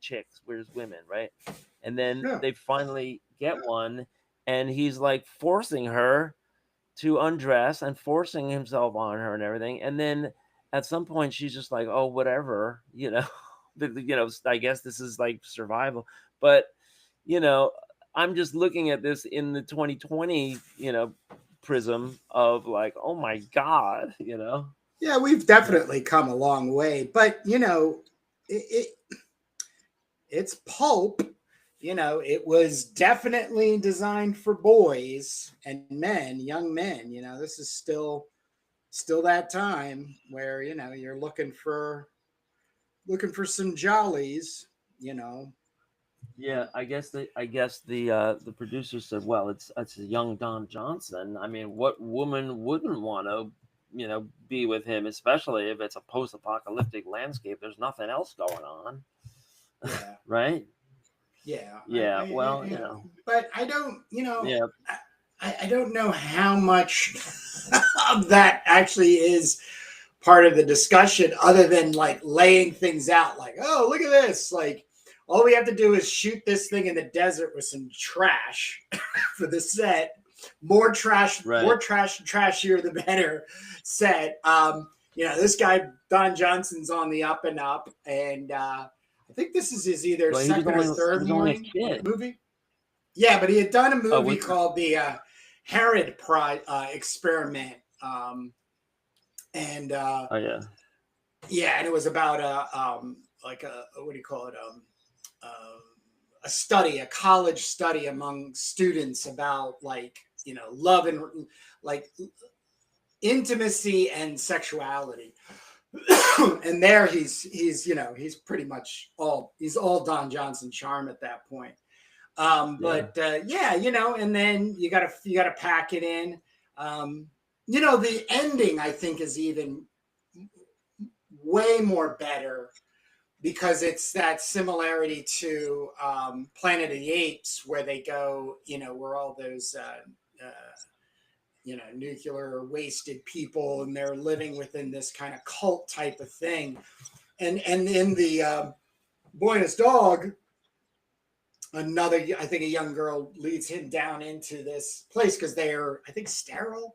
chicks, where's women, right? And then Yeah. they finally get one, and he's like forcing her to undress and forcing himself on her and everything. And then at some point, she's just like, "Oh, whatever," I guess this is like survival. But you know, I'm just looking at this in the 2020, prism of like, oh my god, Yeah. We've Yeah. definitely come a long way, but it's pulp. It was definitely designed for boys and men, young men. This is still that time where you're looking for some jollies. You know, Yeah, I guess the producer said, "Well, it's a young Don Johnson. I mean, what woman wouldn't want to, be with him, especially if it's a post-apocalyptic landscape. There's nothing else going on, yeah, right? yeah. Yeah. Well, But I don't. yeah, I don't know how much of that actually is part of the discussion other than like laying things out like, oh, look at this. Like, all we have to do is shoot this thing in the desert with some trash for the set. right. More trash, trashier the better set. This guy, Don Johnson's on the up and up. And I think this is his either Well, he was second or only he third was only a movie. kid. Yeah, but he had done a Oh, movie called the Herod Experiment. And oh yeah, yeah, and it was about like a what do you call it uh, a study, a college study among students about like love and like intimacy and sexuality. And there he's pretty much all Don Johnson charm at that point. yeah, But yeah, and then you gotta pack it in. The ending I think is even way more better because it's that similarity to Planet of the Apes, where they go, where all those nuclear wasted people, and they're living within this kind of cult type of thing. And in the Boy and His Dog, I think a young girl leads him down into this place because they're, I think, sterile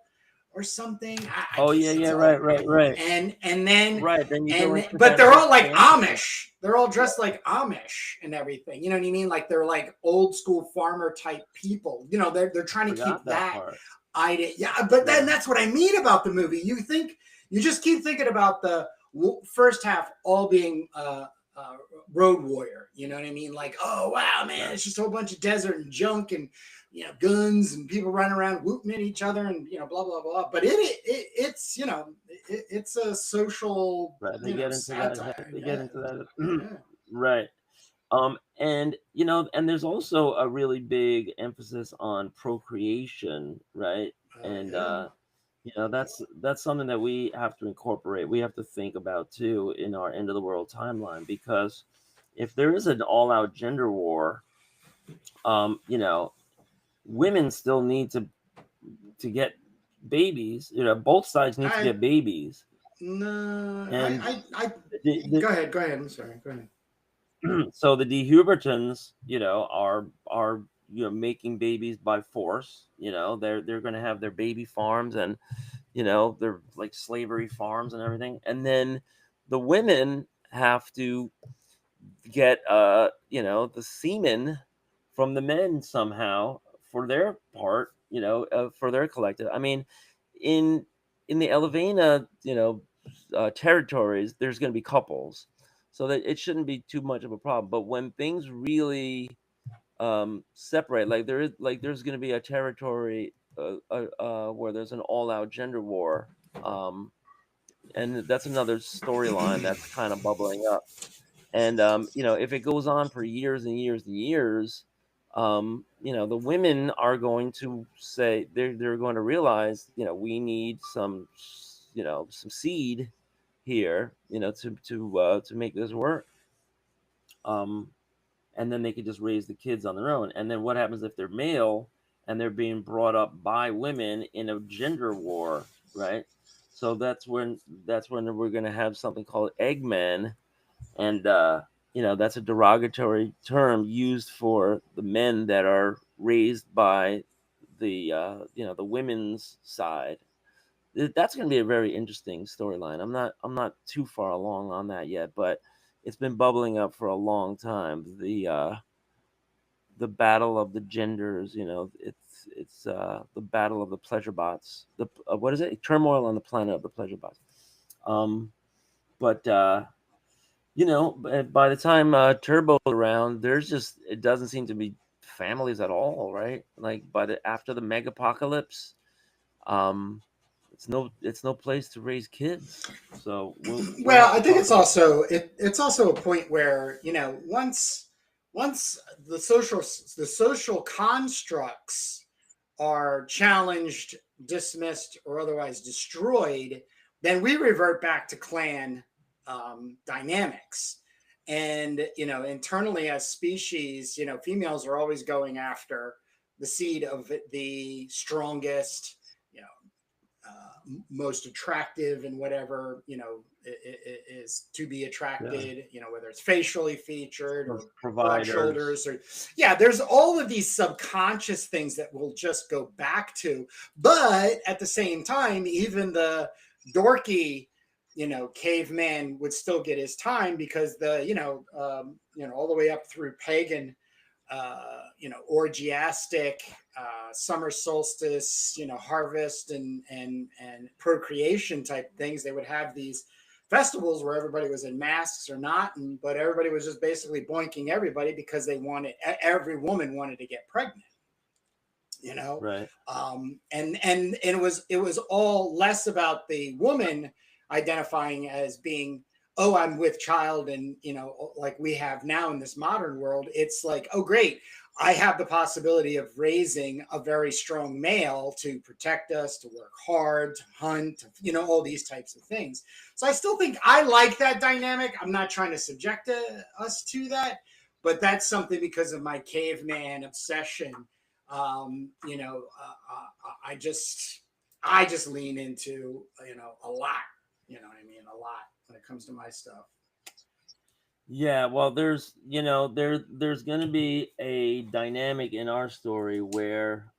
or something. oh yeah, yeah, It's right, all right, right, and then right. Then you go into but that they're whole all like fantasy. Amish. They're all dressed like Amish and everything. You know what I mean? Like they're like old school farmer type people. They're trying to Forgot keep that that part. idea. Yeah, but then Yeah, that's what I mean about the movie. You just keep thinking about the first half all being Road Warrior. You know what I mean? Like, oh wow, man, right. it's just a whole bunch of desert and junk and guns and people running around whooping at each other and blah blah blah. But it's a social Right. They get into that. satire. They get Yeah, into that. yeah, Right. And there's also a really big emphasis on procreation, right? And yeah. that's something that we have to incorporate. We have to think about too in our end of the world timeline, because if there is an all-out gender war, women still need to get babies. Both sides need to I get babies. No, And I the, go ahead. Go ahead. I'm sorry. Go ahead. so the dehubertons, are making babies by force. They're going to have their baby farms, and they're like slavery farms and everything. And then the women have to get the semen from the men somehow for their part, for their collective. I mean, in the Elevena, territories, there's going to be couples, so that it shouldn't be too much of a problem. But when things really separate, there's going to be a territory where there's an all-out gender war, um, and that's another storyline that's kind of bubbling up. And if it goes on for years and years and years, the women are going to say they're going to realize, we need some seed here, to make this work. Um, and then they could just raise the kids on their own. And then what happens if they're male and they're being brought up by women in a gender war, right? So that's when we're going to have something called eggmen. And that's a derogatory term used for the men that are raised by the women's side. That's going to be a very interesting storyline. I'm not too far along on that yet, but it's been bubbling up for a long time. The battle of the genders, it's the battle of the pleasure bots. The What is it? Turmoil on the planet of the pleasure bots. But by the time Turbo's around, it doesn't seem to be families at all, right? Like after the mega apocalypse, um, it's no place to raise kids. So we'll Well, have I to think talk it's about that. also it's also a point where once the social constructs are challenged, dismissed, or otherwise destroyed, then we revert back to clan dynamics. And internally as species, females are always going after the seed of the strongest, you know, most attractive and whatever is to be Yeah, attracted, whether it's facially featured or most broad providers. shoulders or yeah, there's all of these subconscious things that we'll just go back to. But at the same time, even the dorky caveman would still get his time because all the way up through pagan orgiastic summer solstice, harvest and procreation type things. They would have these festivals where everybody was in masks or not, but everybody was just basically boinking everybody because every woman wanted to get pregnant. You know, Right. and it was all less about the woman identifying as being, oh, I'm with child, and like we have now in this modern world, it's like, oh great, I have the possibility of raising a very strong male to protect us, to work hard, to hunt, all these types of things. So I still think I like that dynamic. I'm not trying to subject us to that, but that's something because of my caveman obsession. I just lean into a lot. You know what I mean? A lot when it comes to my stuff. Yeah, well, there's going to be a dynamic in our story where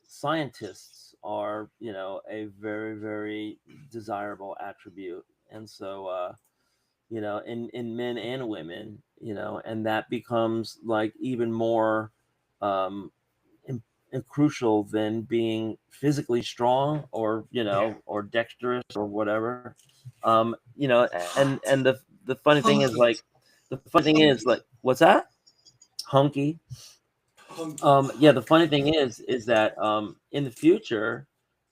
scientists are a very, very desirable attribute. And so in men and women, and that becomes like even more um im- crucial than being physically strong, or Yeah. or dexterous or whatever. And Hot. the funny thing is, Hunky. like, what's that? Hunky. Hunky. Yeah, the Hunk. funny thing is that in the future,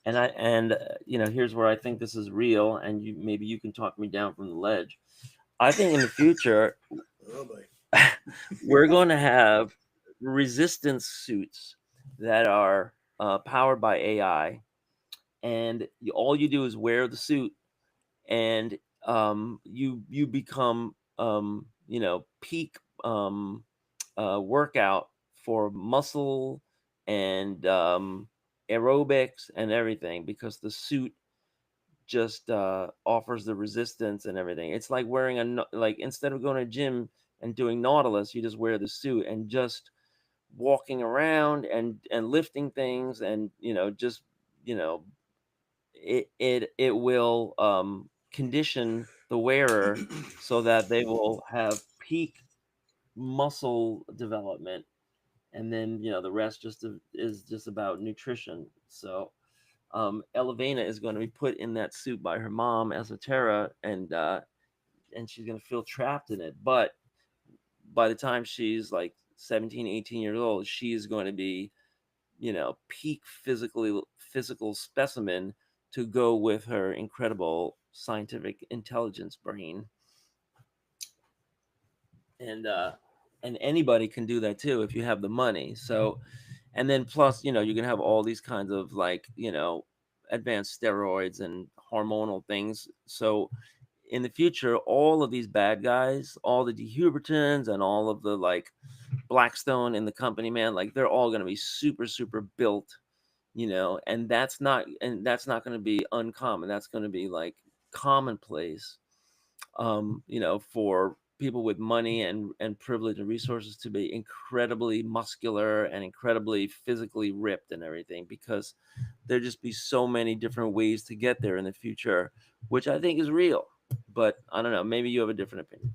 here's where I think this is real, and maybe you can talk me down from the ledge. I think in the future Oh boy. we're going to have resistance suits that are powered by AI, and all you do is wear the suit, and you become peak workout for muscle and aerobics and everything, because the suit just offers the resistance and everything. It's like wearing like, instead of going to gym and doing Nautilus, you just wear the suit and just walking around and lifting things, and just you know it will condition the wearer so that they will have peak muscle development, and then the rest is just about nutrition. So Elevena is going to be put in that suit by her mom as a Terra, and she's going to feel trapped in it. But by the time she's like 17, 18 years old, she is going to be peak physical specimen to go with her incredible scientific intelligence brain. And anybody can do that too if you have the money. So, and then plus, you can have all these kinds of, like, advanced steroids and hormonal things. So in the future, all of these bad guys, all the dehubertons and all of the, like, Blackstone in the company, man, like, they're all going to be super super built, and that's not going to be uncommon. That's going to be like commonplace, for people with money and privilege and resources to be incredibly muscular and incredibly physically ripped and everything, because there just be so many different ways to get there in the future, which I think is real. But I don't know, maybe you have a different opinion.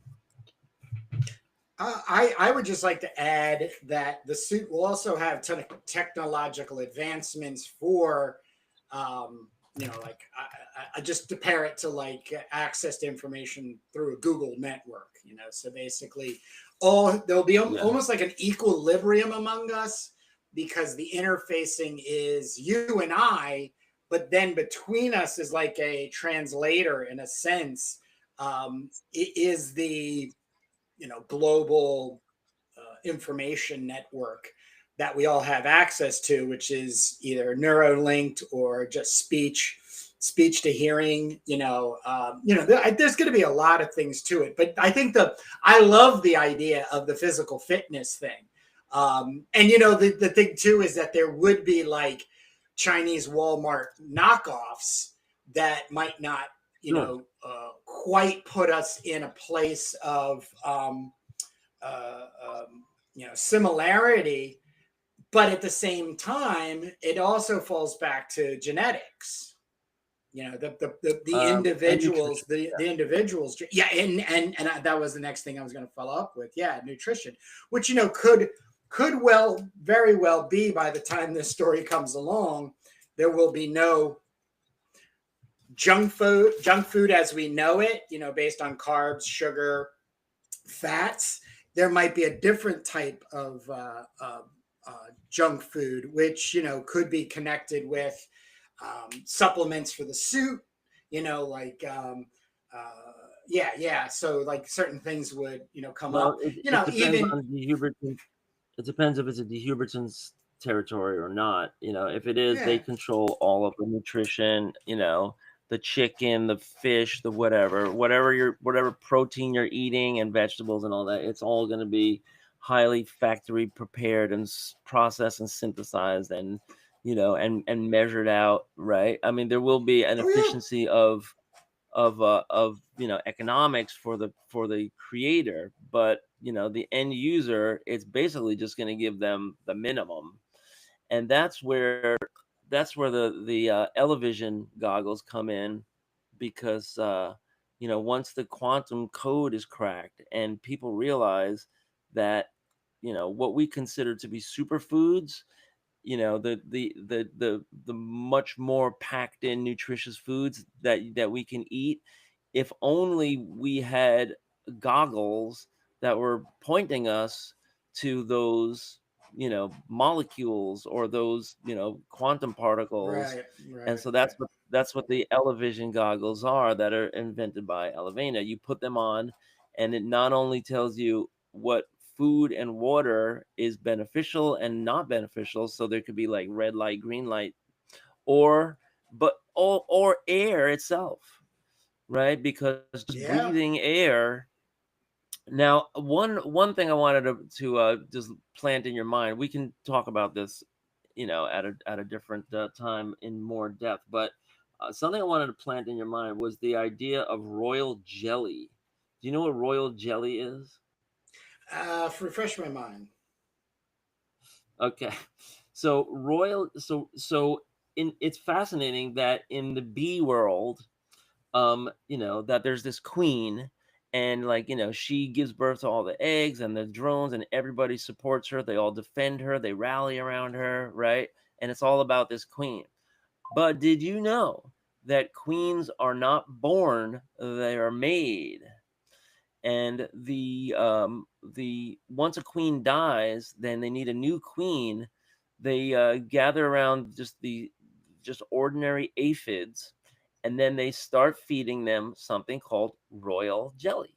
I would just like to add that the suit will also have technological advancements for, like just to pair it to, like, access to information through a Google network. So basically, there'll be Yeah. almost like an equilibrium among us, because the interfacing is you and I, but then between us is like a translator in a sense. It is the global information network that we all have access to, which is either neurolinked or just speech to hearing. There's going to be a lot of things to it, but I love the idea of the physical fitness thing. And the thing too is that there would be, like, Chinese Walmart knockoffs that might not Sure. quite put us in a place of similarity, but at the same time, it also falls back to genetics. The And individuals, nutrition. the individuals, yeah, and that was the next thing I was going to follow up with. Yeah, nutrition, which could very well be, by the time this story comes along, there will be no junk food as we know it, based on carbs, sugar, fats. There might be a different type of junk food, which could be connected with supplements for the suit. Like yeah. So, like, certain things would come Well, up. it depends Even on dehuberton. It depends if it's a dehuberton's territory or not. If it is, they yeah. control all of the nutrition. The chicken, the fish, the whatever protein you're eating, and vegetables and all that. It's all going to be highly factory prepared and processed and synthesized, and and measured out. Right. I mean, there will be an Oh yeah. efficiency of economics for the creator, but the end user, it's basically just going to give them the minimum. And that's where the Elevision goggles come in, because once the quantum code is cracked and people realize that what we consider to be superfoods, the much more packed in nutritious foods that we can eat, if only we had goggles that were pointing us to those molecules, or those quantum particles. Right. And Right. so Right. that's what the Elevision goggles are, that are invented by Elevena. You put them on, and it not only tells you what food and water is beneficial and not beneficial, so there could be like red light, green light, or air itself, right? Because just Yeah. breathing air. Now, one thing I wanted to just plant in your mind, we can talk about this at a different time in more depth. But something I wanted to plant in your mind was the idea of royal jelly. Do you know what royal jelly is? Refresh my mind. Okay. So royal so in it's fascinating that in the bee world, that there's this queen, and like, she gives birth to all the eggs and the drones, and everybody supports her. They all defend her, they rally around her, right? And it's all about this queen. But did you know that queens are not born, they are made? And the once a queen dies, then they need a new queen. They gather around just ordinary aphids, and then they start feeding them something called royal jelly,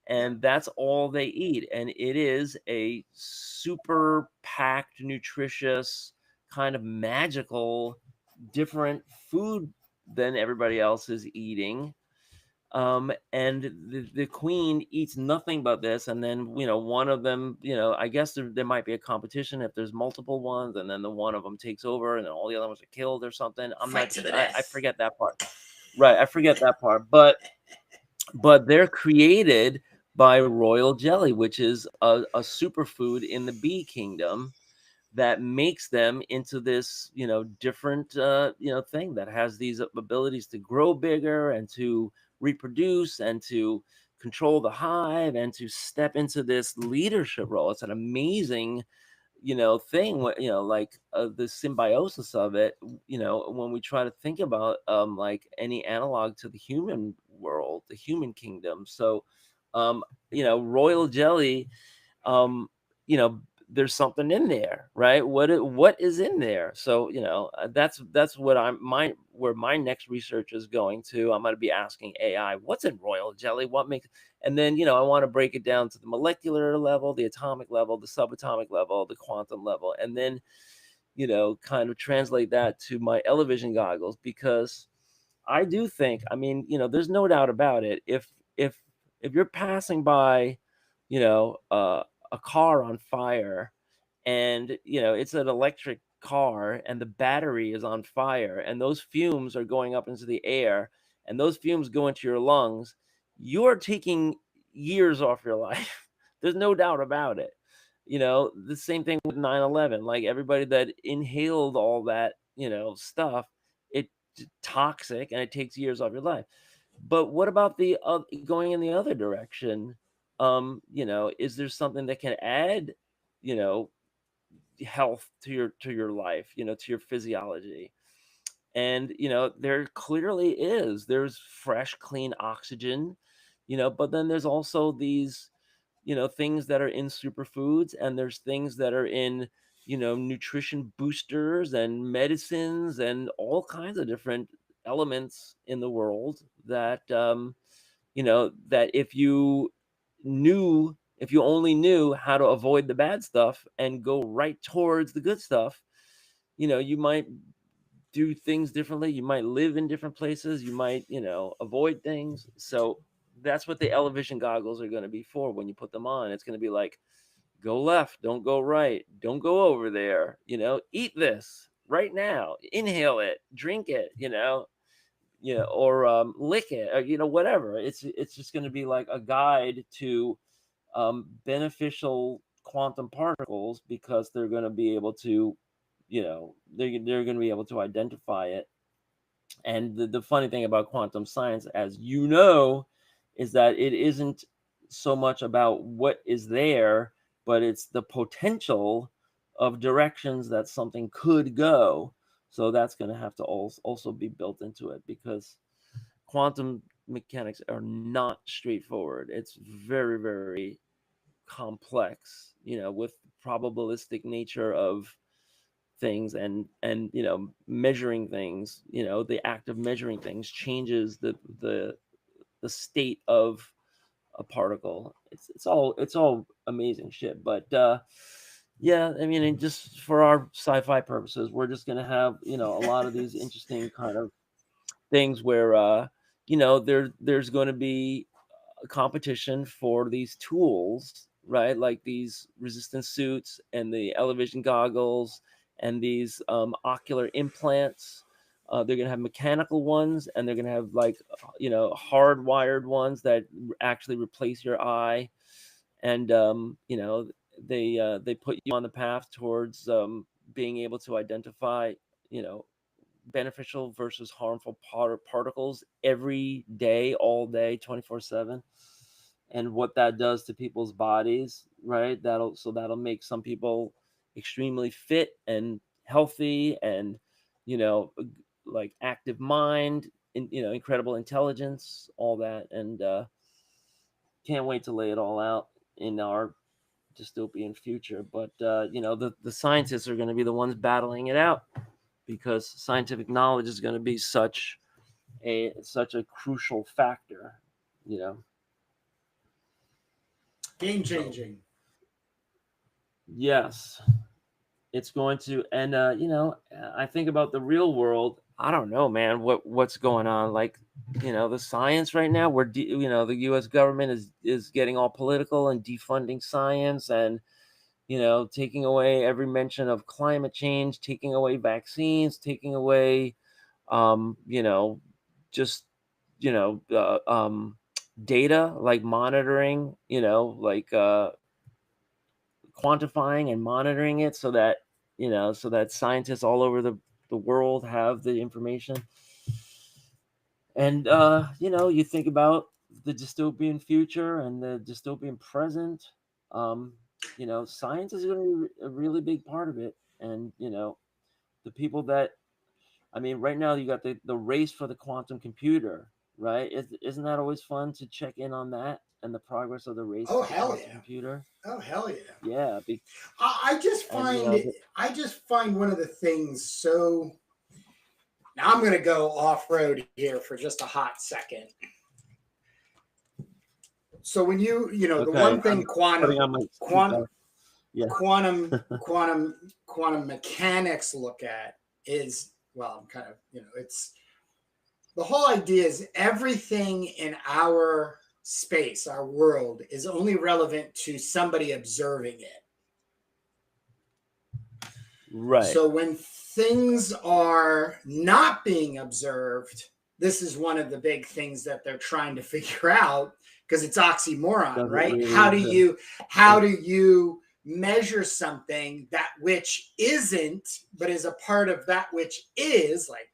Yeah. and that's all they eat. And it is a super packed, nutritious, kind of magical, different food than everybody else is eating. And the queen eats nothing but this, and then one of them, I guess there might be a competition if there's multiple ones, and then the one of them takes over, and then all the other ones are killed or something. I'm Fight not to the sure. I death. forget that part. Right, I forget that part. But they're created by royal jelly, which is a superfood in the bee kingdom that makes them into this different thing that has these abilities to grow bigger and to reproduce and to control the hive and to step into this leadership role. It's an amazing thing, like the symbiosis of it, when we try to think about like any analog to the human world, the human kingdom. So um royal jelly, um you know there's something in there, right? What is in there? So that's what I'm my where my next research is going to. I'm going to be asking AI, what's in royal jelly, what makes. And then I want to break it down to the molecular level, the atomic level, the subatomic level, the quantum level, and then kind of translate that to my television goggles. Because I do think, I mean, there's no doubt about it. If if you're passing by, you know, uh, a car on fire, and it's an electric car, and the battery is on fire, and those fumes are going up into the air, and those fumes go into your lungs, you're taking years off your life. There's no doubt about it. The same thing with 9/11. Like, everybody that inhaled all that, stuff, it toxic, and it takes years off your life. But what about the going in the other direction? Is there something that can add, you know, health to your life, to your physiology? And there clearly is. There's fresh, clean oxygen, but then there's also these things that are in superfoods, and there's things that are in nutrition boosters and medicines and all kinds of different elements in the world that that if you only knew how to avoid the bad stuff and go right towards the good stuff, you might do things differently. You might live in different places. You might, avoid things. So that's what the television goggles are going to be for. When you put them on, it's going to be like, go left, don't go right, don't go over there, eat this right now, inhale it, drink it, or lick it, or, whatever. It's just going to be like a guide to beneficial quantum particles, because they're going to be able to, they're going to be able to identify it. And the funny thing about quantum science, as you know, is that it isn't so much about what is there, but it's the potential of directions that something could go. So that's going to have to also be built into it, because quantum mechanics are not straightforward. It's very, very complex, with probabilistic nature of things, and measuring things. The act of measuring things changes the state of a particle. It's all amazing shit. But yeah, I mean, and just for our sci-fi purposes, we're just gonna have a lot of these interesting kind of things where there's going to be a competition for these tools, right? Like these resistance suits and the television goggles and these ocular implants. They're going to have mechanical ones, and they're going to have like hardwired ones that actually replace your eye. And they put you on the path towards being able to identify you know beneficial versus harmful particles every day, all day, 24/7, and what that does to people's bodies, right? That'll make some people extremely fit and healthy, and you know like active mind, incredible intelligence, all that. And can't wait to lay it all out in our dystopian future. But the scientists are going to be the ones battling it out, because scientific knowledge is going to be such a crucial factor. you know Game so changing. yes, it's going to. And I think about the real world. I don't know, man, what's going on. Like, the science right now, the US government is getting all political and defunding science, and taking away every mention of climate change, taking away vaccines, taking away, just, data, like monitoring, like quantifying and monitoring it, so that scientists all over the world have the information. And, you think about the dystopian future and the dystopian present. Um, Science is going to be a really big part of it. And, the people that, I mean, right now you got the race for the quantum computer, right? Isn't that always fun to check in on that and the progress of the race Oh to the hell quantum yeah! computer? Oh hell yeah! Yeah. I just And, find I just find one of the things so. Now I'm going to go off road here for just a hot second. So when the okay, one thing I'm putting on my quantum, seatbelt. Yeah. quantum mechanics look at is, well, I'm kind of, it's the whole idea is everything in our space, our world, is only relevant to somebody observing it. Right. So when things are not being observed, this is one of the big things that they're trying to figure out, because it's oxymoron, Does it right? really How do exist? you measure something that which isn't, but is a part of that which is, like,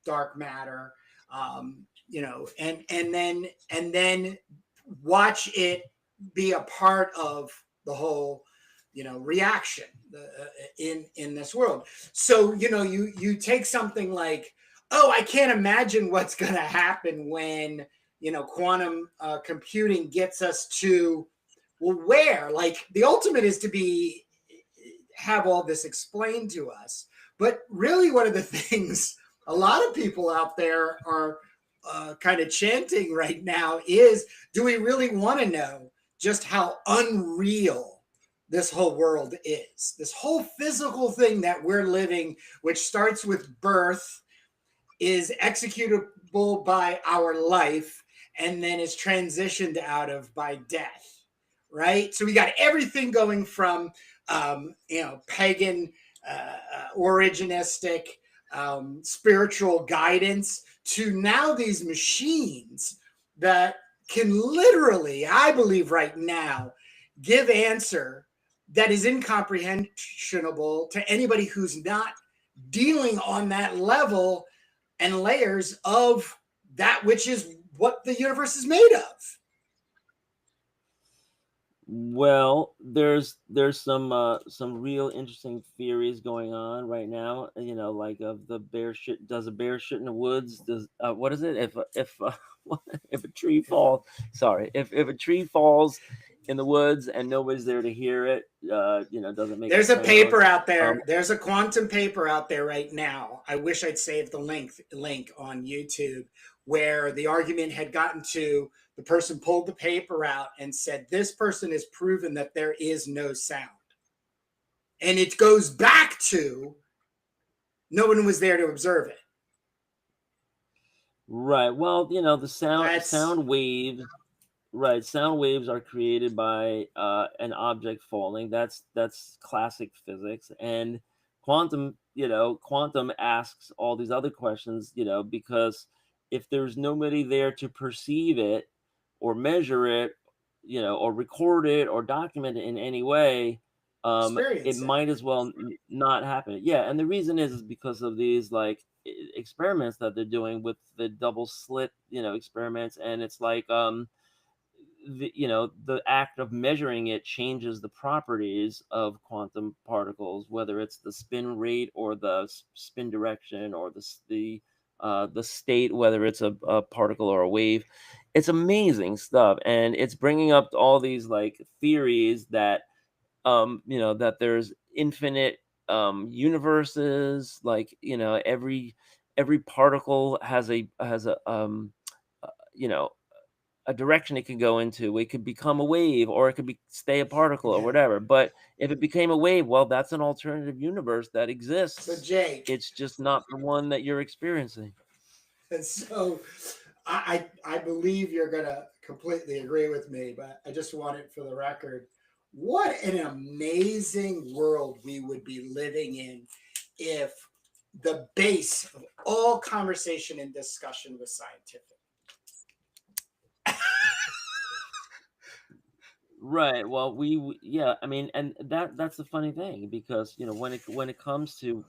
dark matter, and then watch it be a part of the whole reaction in this world. So you take something like, oh, I can't imagine what's going to happen when quantum computing gets us to, well, where, like, the ultimate is to have all this explained to us. But really, one of the things a lot of people out there are kind of chanting right now is, do we really want to know just how unreal this whole world is? This whole physical thing that we're living, which starts with birth, is executable by our life, and then is transitioned out of by death, right? So we got everything going from, pagan, originistic, spiritual guidance, to now these machines that can literally, I believe right now, give answer that is incomprehensible to anybody who's not dealing on that level and layers of that which is what the universe is made of. Well, there's some real interesting theories going on right now. Like, of the bear shit. Does a bear shit in the woods? Does what is it? If if a tree falls, sorry, if a tree falls in the woods and nobody's there to hear it, doesn't make a There's a sound. paper out Um, there. There's a quantum paper out there right now. I wish I'd saved the link on YouTube, where the argument had gotten to, the person pulled the paper out and said, this person has proven that there is no sound. And it goes back to, no one was there to observe it. right. Well, the That's sound waves. Right, sound waves are created by an object falling. That's classic physics. And Quantum asks all these other questions, because if there's nobody there to perceive it or measure it, or record it or document it in any way, it Experience it. might as well not happen. Yeah, and the reason is because of these like experiments that they're doing with the double slit, experiments, and it's like the act of measuring it changes the properties of quantum particles, whether it's the spin rate or the spin direction or the state, whether it's a particle or a wave. It's amazing stuff, and it's bringing up all these like theories that that there's infinite universes, like every particle has you know a direction it could go into. It could become a wave, or it could stay a particle, or Yeah. whatever. But if it became a wave, well, that's an alternative universe that So exists. Jake, It's just not the one that you're experiencing. and so I believe you're gonna completely agree with me, but I just want it for the record. What an amazing world we would be living in if the base of all conversation and discussion was scientific. Right. Well, yeah. I mean, and that's the funny thing, because when it comes to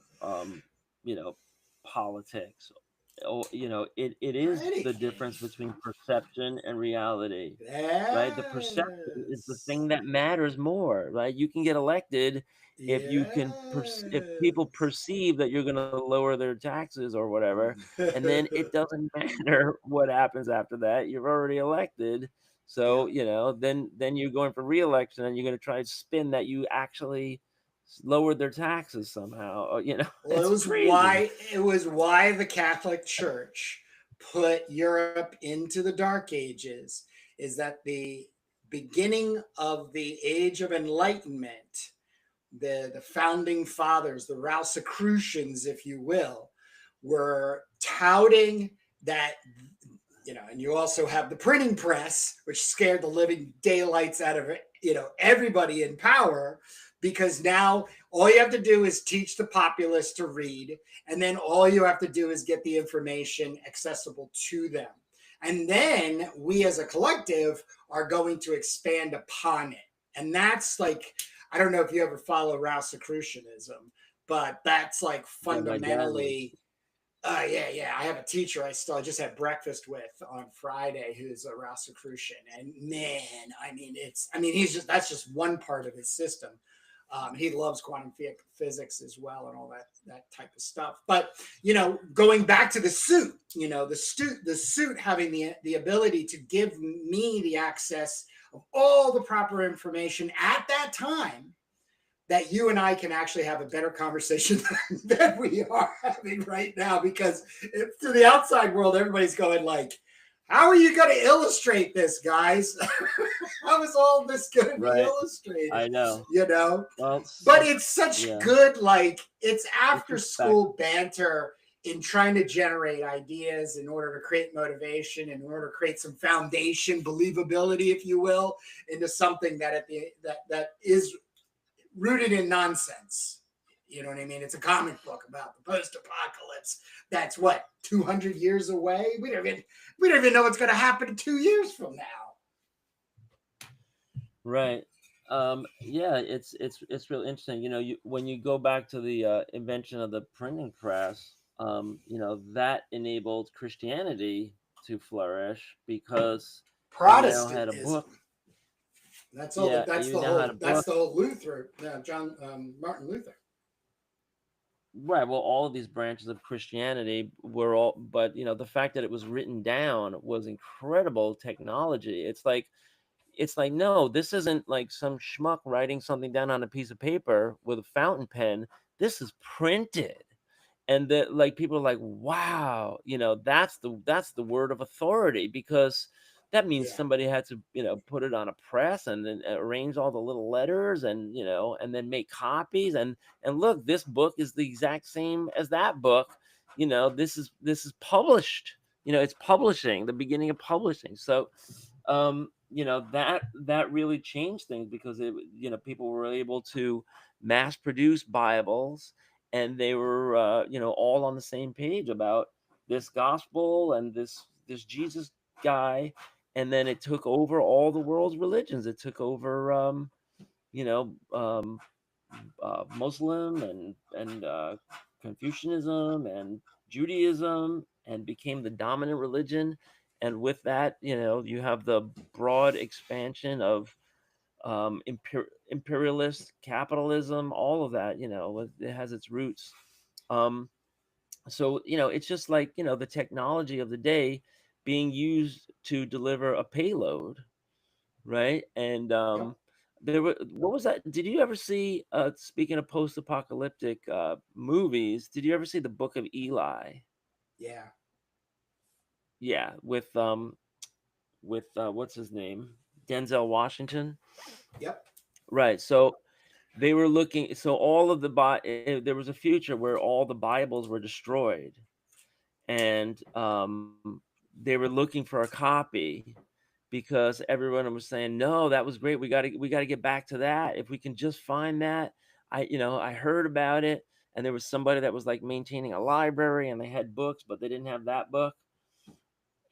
you know politics, it Or is the anything. difference between perception and reality, right? The perception is the Yes. thing that matters more, right? You can get elected if if people Yes. perceive that you're going to lower their taxes or whatever, and then it doesn't matter what happens after that. You're already elected. So, Yeah. then you're going for reelection, and you're going to try to spin that you actually lowered their taxes somehow. Well, It's crazy. it was why the Catholic Church put Europe into the Dark Ages, is that the beginning of the Age of Enlightenment, the founding fathers, the Rosicrucians, if you will, were touting that, and you also have the printing press, which scared the living daylights out of everybody in power, because now all you have to do is teach the populace to read, and then all you have to do is get the information accessible to them. And then we as a collective are going to expand upon it. And that's like, I don't know if you ever follow Rosicrucianism, but that's like Yeah, my dad fundamentally yeah. I have a teacher I just had breakfast with on Friday who's a Rosicrucian, and man, he's just that's just one part of his system. He loves quantum physics as well and all that type of stuff. But going back to the suit, the suit having the ability to give me the access of all the proper information at that time, that you and I can actually have a better conversation than we are having right now. Because to the outside world, everybody's going like, how are you going to illustrate this, guys? How is all this going to be right. illustrated? I know. You know, Well, but it's such yeah, good, like, it's it's after respect. school banter in trying to generate ideas in order to create motivation, in order to create some foundation, believability, if you will, into something that that is rooted in nonsense. You know what I mean? It's a comic book about the post-apocalypse. That's what, 200 years away. We don't even know what's going to happen 2 years from now. Right. Yeah, it's real interesting. When you go back to the invention of the printing press, that enabled Christianity to flourish, because you now had a book. Protestantism. That's all. Yeah, you now had a That's book. the whole Luther, John Martin Luther. Right. Well, all of these branches of Christianity were all, but the fact that it was written down was incredible technology. It's like, no, this isn't like some schmuck writing something down on a piece of paper with a fountain pen. This is printed. And that, like, people are like, wow, that's the word of authority, because that means Yeah, somebody had to, put it on a press, and then arrange all the little letters, and then make copies, and look, this book is the exact same as that book. This is published. It's publishing, the beginning of publishing. So that really changed things, because people were able to mass produce Bibles, and they were all on the same page about this gospel and this Jesus guy, and then it took over all the world's religions. It took over you know Muslim and Confucianism and Judaism, and became the dominant religion. And with that, you have the broad expansion of imperialist capitalism. All of that, it has its roots. Um, so it's just like the technology of the day being used to deliver a payload, right? And Yep. what was that? Did you ever see, speaking of post-apocalyptic movies, did you ever see the Book of Eli? Yeah. Yeah, with what's his name, Denzel Washington. Yep. Right. So they were looking, so all of there was a future where all the Bibles were destroyed, and they were looking for a copy, because everyone was saying, no, that was great, we got to get back to that. If we can just find that. I heard about it, and there was somebody that was like maintaining a library, and they had books, but they didn't have that book.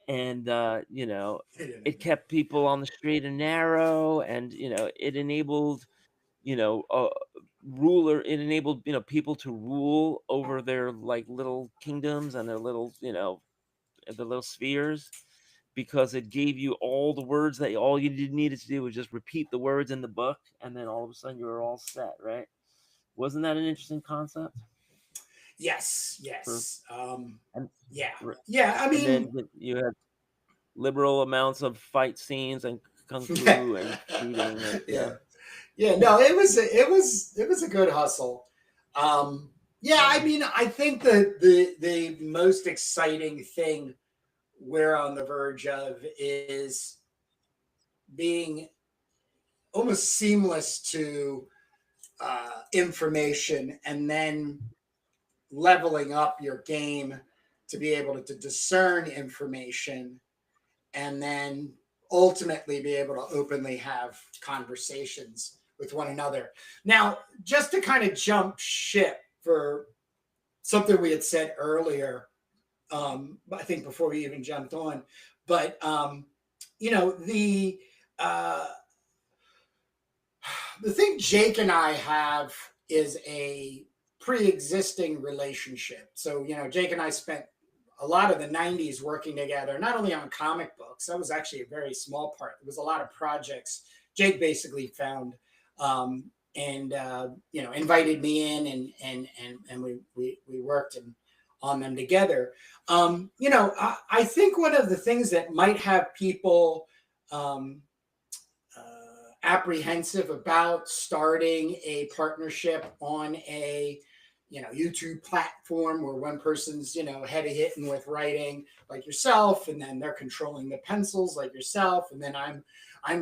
And They didn't have it that. kept people on the straight and narrow, and it enabled you know uh, it enabled people to rule over their like little kingdoms and their little spheres, because it gave you all the words that all you needed to do was just repeat the words in the book, and then all of a sudden you were all set, right? Wasn't that an interesting concept? Yes. For Yes. and, Yeah. r- Yeah. I and then mean, you had liberal amounts of fight scenes and kung yeah. fu and shooting, and Yeah. Yeah. No, it was a good hustle. Yeah. I mean, I think the most exciting thing we're on the verge of is being almost seamless to information, and then leveling up your game to be able to discern information, and then ultimately be able to openly have conversations with one another. Now, just to kind of jump ship for something we had said earlier, I think before we even jumped on, but uh, the thing Jake and I have is a pre-existing relationship. So, Jake and I spent a lot of the 90s working together, not only on comic books. That was actually a very small part. It was a lot of projects Jake basically found, and invited me in, and we worked on them together. I think one of the things that might have people um, apprehensive about starting a partnership on a YouTube platform where one person's heavy hitting with writing like yourself, and then they're controlling the pencils like yourself, and then I'm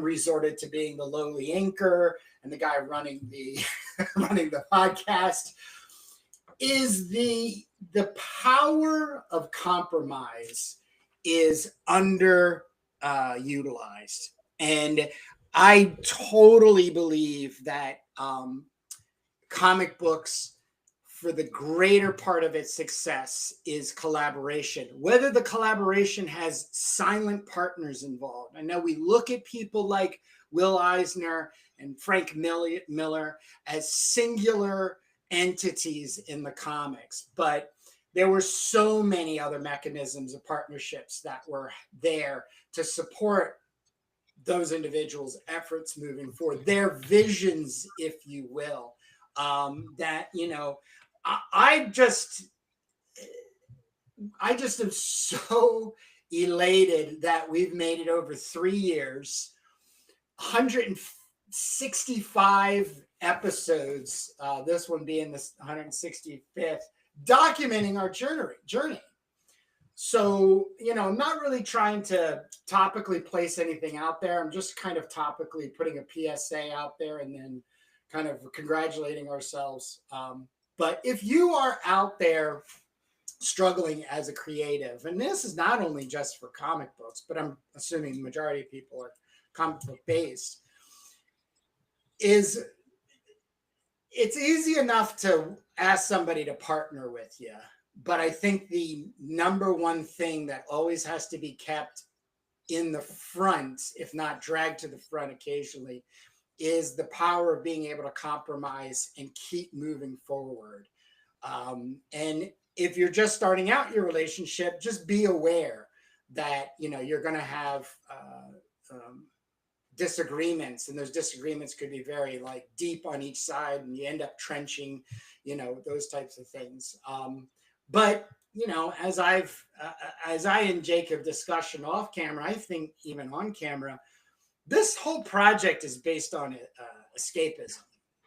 resorted to being the lowly inker and the guy running the running the podcast, is the power of compromise is under utilized. And I totally believe that comic books, for the greater part of its success, is collaboration. Whether the collaboration has silent partners involved. I know we look at people like Will Eisner and Frank Miller as singular entities in the comics, but there were so many other mechanisms of partnerships that were there to support those individuals' efforts moving forward, their visions, if you will. That I, I just I just am so elated that we've made it over 3 years, 165 episodes. This one being the 165th, documenting our journey. So, I'm not really trying to topically place anything out there. I'm just kind of topically putting a PSA out there, and then kind of congratulating ourselves. But if you are out there struggling as a creative, and this is not only just for comic books, but I'm assuming the majority of people are comic book based, is it's easy enough to ask somebody to partner with you. But I think the number one thing that always has to be kept in the front, if not dragged to the front occasionally, is the power of being able to compromise and keep moving forward. And if you're just starting out your relationship, just be aware that you're going to have disagreements, and those disagreements could be very like deep on each side, and you end up trenching, those types of things. But as I and Jacob discussion off camera, I think even on camera, this whole project is based on escapism.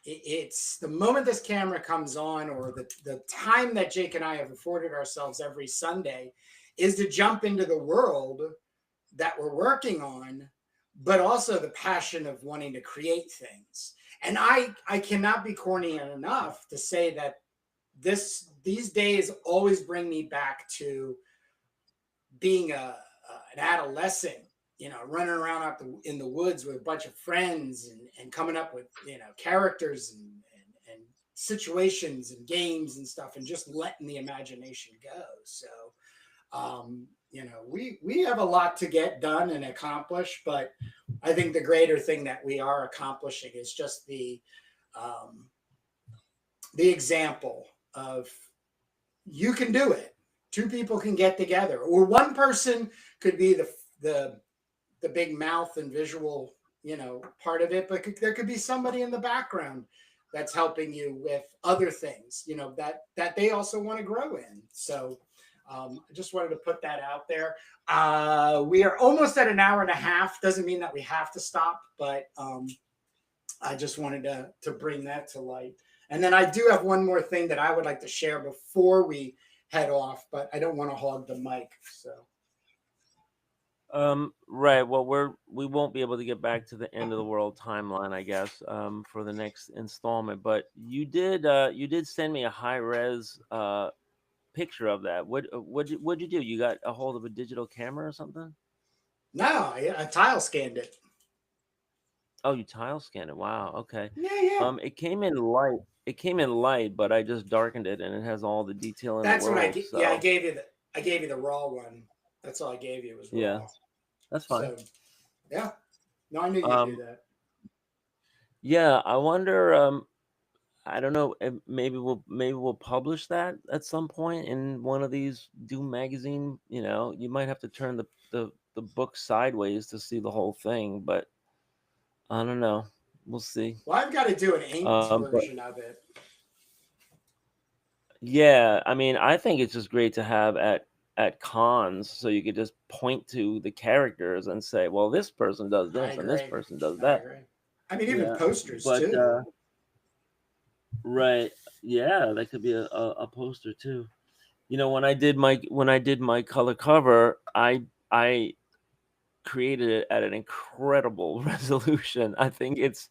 It's the moment this camera comes on, or the time that Jake and I have afforded ourselves every Sunday, is to jump into the world that we're working on, but also the passion of wanting to create things. And I cannot be corny enough to say that these days always bring me back to being an adolescent, running around in the woods with a bunch of friends, and coming up with, characters and situations and games and stuff, and just letting the imagination go. So, we have a lot to get done and accomplish, but I think the greater thing that we are accomplishing is just the example of, you can do it. Two people can get together, or one person could be the big mouth and visual, part of it, but there could be somebody in the background that's helping you with other things, that they also want to grow in. So I just wanted to put that out there. We are almost at an hour and a half. Doesn't mean that we have to stop, but I just wanted to bring that to light. And then I do have one more thing that I would like to share before we head off, but I don't want to hog the mic. So Right. Well, we won't be able to get back to the end of the world timeline, I guess, for the next installment. But you did send me a high res picture of that. What'd you do? You got a hold of a digital camera or something? no, I tile scanned it. Oh, you tile scanned it. Wow. Okay. Yeah, yeah. It came in light. It came in light, but I just darkened it, and it has all the detail in the That's what world. yeah, So I gave you the raw one. That's all I gave you was yeah, raw. that's fine. So yeah, no, I knew you'd do Um, that. yeah, I wonder. I don't know. Maybe we'll publish that at some point in one of these Doom magazine. You might have to turn the book sideways to see the whole thing, but I don't know. We'll see. Well, I've got to do an inked But version of it. yeah, I mean, I think it's just great to have at cons, so you could just point to the characters and say, well, this person does I this and this agree. person does I that. agree. I mean, even Yeah, posters but too. right, yeah, that could be a poster too. When I did my color cover, I created it at an incredible resolution. I think it's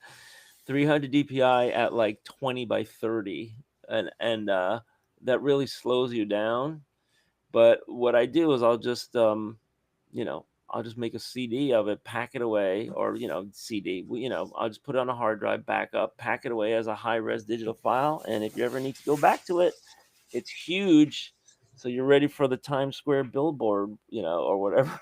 300 DPI at like 20 by 30, and that really slows you down. But what I do is I'll just make a CD of it, pack it away, or CD. I'll just put it on a hard drive, back up, pack it away as a high res digital file, and if you ever need to go back to it, it's huge, so you're ready for the Times Square billboard, or whatever.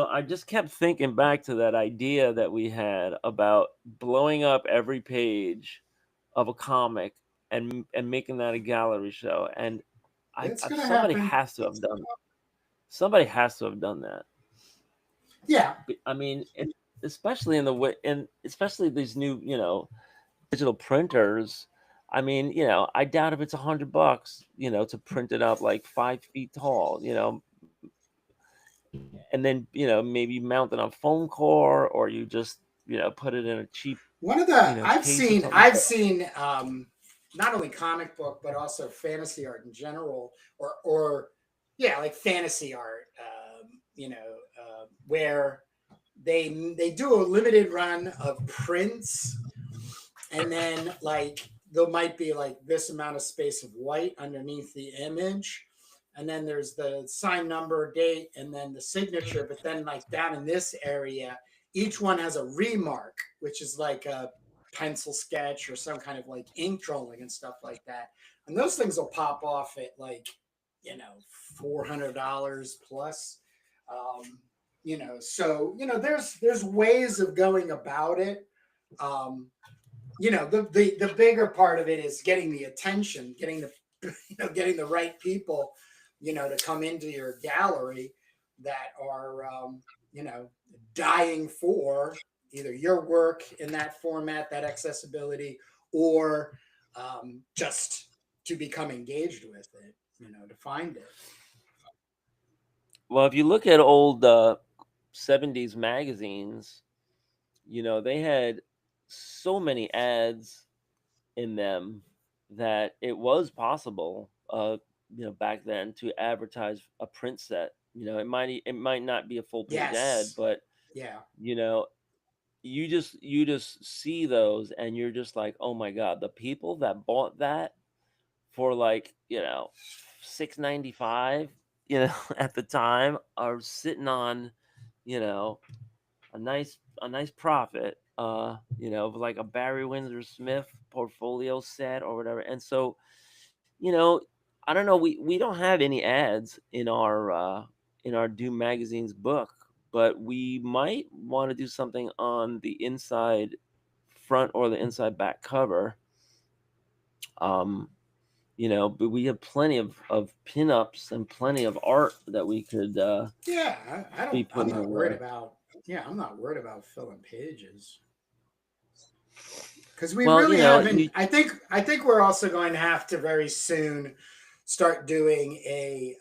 I just kept thinking back to that idea that we had about blowing up every page of a comic and making that a gallery show. And It's gonna somebody happen. has to have done. Somebody has to have done that. Yeah. I mean, especially in the way, and especially these new, digital printers. I mean, I doubt if it's $100, to print it up like 5 feet tall, and then maybe mount it on foam core, or you just put it in a cheap One of the case or something. I've seen not only comic book but also fantasy art in general, or yeah, like fantasy art, where they do a limited run of prints, and then like there might be like this amount of space of white underneath the image, and then there's the sign, number, date, and then the signature, but then like down in this area each one has a remark, which is like a pencil sketch or some kind of like ink drawing and stuff like that. And those things will pop off at like, $400 plus. Um, there's ways of going about it. Um, the bigger part of it is getting the attention, getting the getting the right people, to come into your gallery that are you know dying for either your work in that format, that accessibility, or just to become engaged with it, to find it. Well, if you look at old 70s magazines, they had so many ads in them that it was possible, back then to advertise a print set. It might not be a full page ad, Yes. but Yeah. you know, you just see those and you're just like, oh my god, the people that bought that for like, 6.95, at the time are sitting on, you know, a nice profit, like a Barry Windsor Smith portfolio set or whatever. And so, you know, I don't know, we don't have any ads in our Doom magazine's book, but we might want to do something on the inside front or the inside back cover. Um, but we have plenty of pinups and plenty of art that we could Yeah. I be don't. I'm putting not in worried there. about. Yeah, I'm not worried about filling pages because we Well, really haven't. you I think we're also going to have to very soon start doing a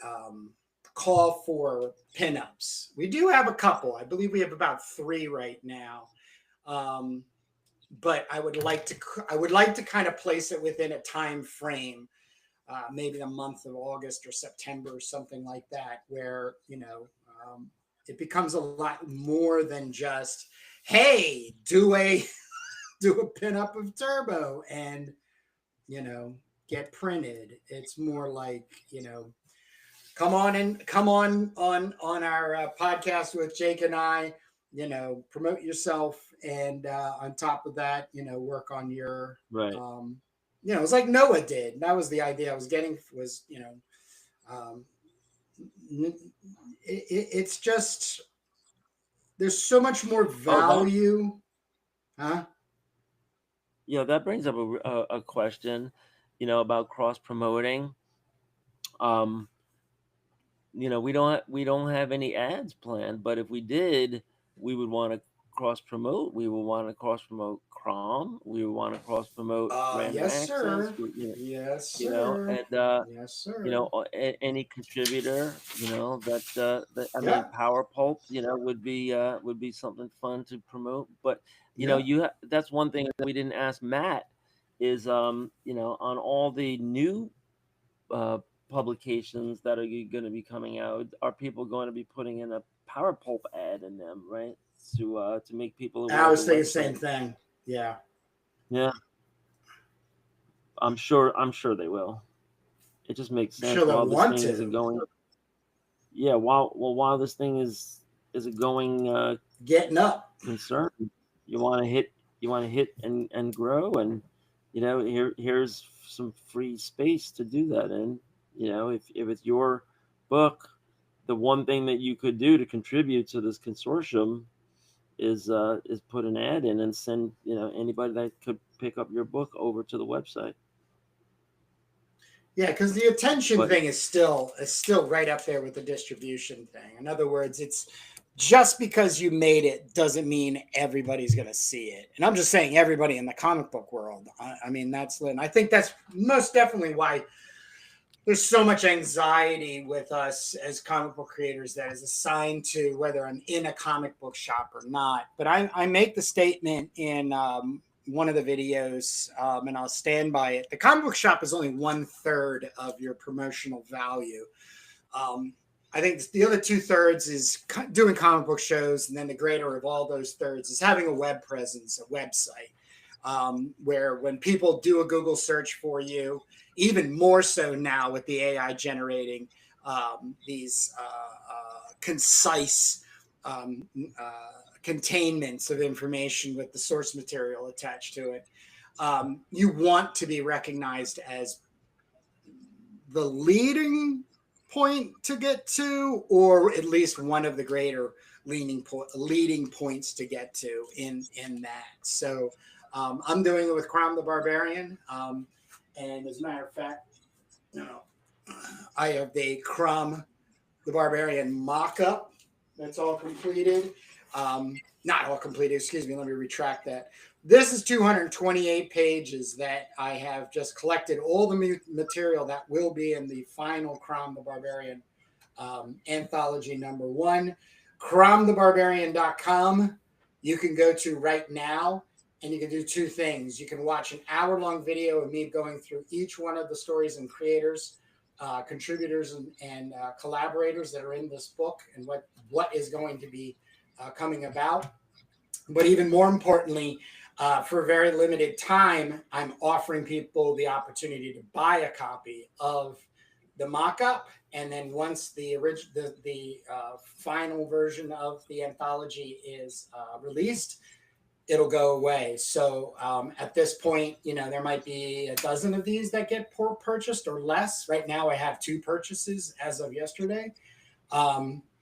call for pinups. We do have a couple. I believe we have about three right now. Um, but I would like to kind of place it within a time frame, maybe the month of August or September or something like that, where it becomes a lot more than just, hey, do a do a pinup of Turbo and you know get printed. It's more like, come on our podcast with Jake and I, promote yourself, and on top of that, work on your right. um it's like Noah did. That was the idea I was getting, was, um it's just, there's so much more Oh, that value. Huh? that brings up a question, about cross promoting. Um, we don't have any ads planned, but if we did, we would want to cross promote. We would want to cross promote Crom. We would want to cross promote random Yes, access. sir. Yes, You know, sir. and Yes, sir. any contributor, that I mean, Yeah. Power Pulp, would be something fun to promote. But Yeah. that's one thing that we didn't ask Matt is, on all the new uh, publications that are going to be coming out, are people going to be putting in a Power Pulp ad in them, right? To make people aware I of the was thinking the same website. thing. Yeah. Yeah, I'm sure they will. It just makes I'm sure sense they'll while this want thing is a to. going. Yeah, while this thing is a going Getting up. concern, you want to hit and grow, and here's some free space to do that in. If it's your book, the one thing that you could do to contribute to this consortium is put an ad in and send anybody that could pick up your book over to the website. Yeah, because the attention But thing is still right up there with the distribution thing. In other words, it's just because you made it doesn't mean everybody's going to see it. And I'm just saying everybody in the comic book world. I mean, and I think that's most definitely why there's so much anxiety with us as comic book creators that is assigned to whether I'm in a comic book shop or not. But I make the statement in one of the videos, and I'll stand by it. The comic book shop is only 1/3 of your promotional value. Um, I think the other 2/3 is doing comic book shows, and then the greater of all those thirds is having a web presence, a website, where when people do a Google search for you, even more so now with the AI generating these concise containments of information with the source material attached to it. You want to be recognized as the leading point to get to, or at least one of the greater leading points to get to in that. So I'm doing it with Crom the Barbarian, and as a matter of fact, I have the Crom the Barbarian mock-up that's all completed. Not all completed, excuse me, let me retract that. This is 228 pages that I have just collected all the material that will be in the final Crom the Barbarian anthology #1. CromTheBarbarian.com you can go to right now, and you can do two things. You can watch an hour-long video of me going through each one of the stories and creators, contributors and collaborators that are in this book and what is going to be coming about. But even more importantly, for a very limited time, I'm offering people the opportunity to buy a copy of the mock-up, and then once the final version of the anthology is released, it'll go away. So at this point, there might be a dozen of these that get purchased or less. Right now, I have 2 purchases as of yesterday.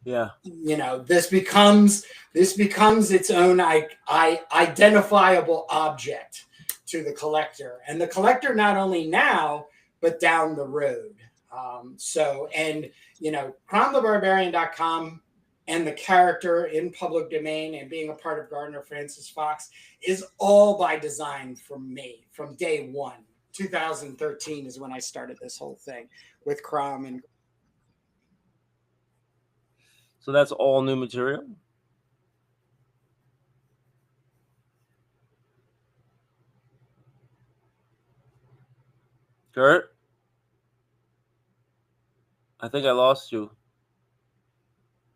This becomes its own identifiable object to the collector, and the collector not only now but down the road. CromTheBarbarian.com and the character in public domain and being a part of Gardner Francis Fox is all by design from me from day one. 2013 is when I started this whole thing with Crom. And so that's all new material? Kurt? I think I lost you.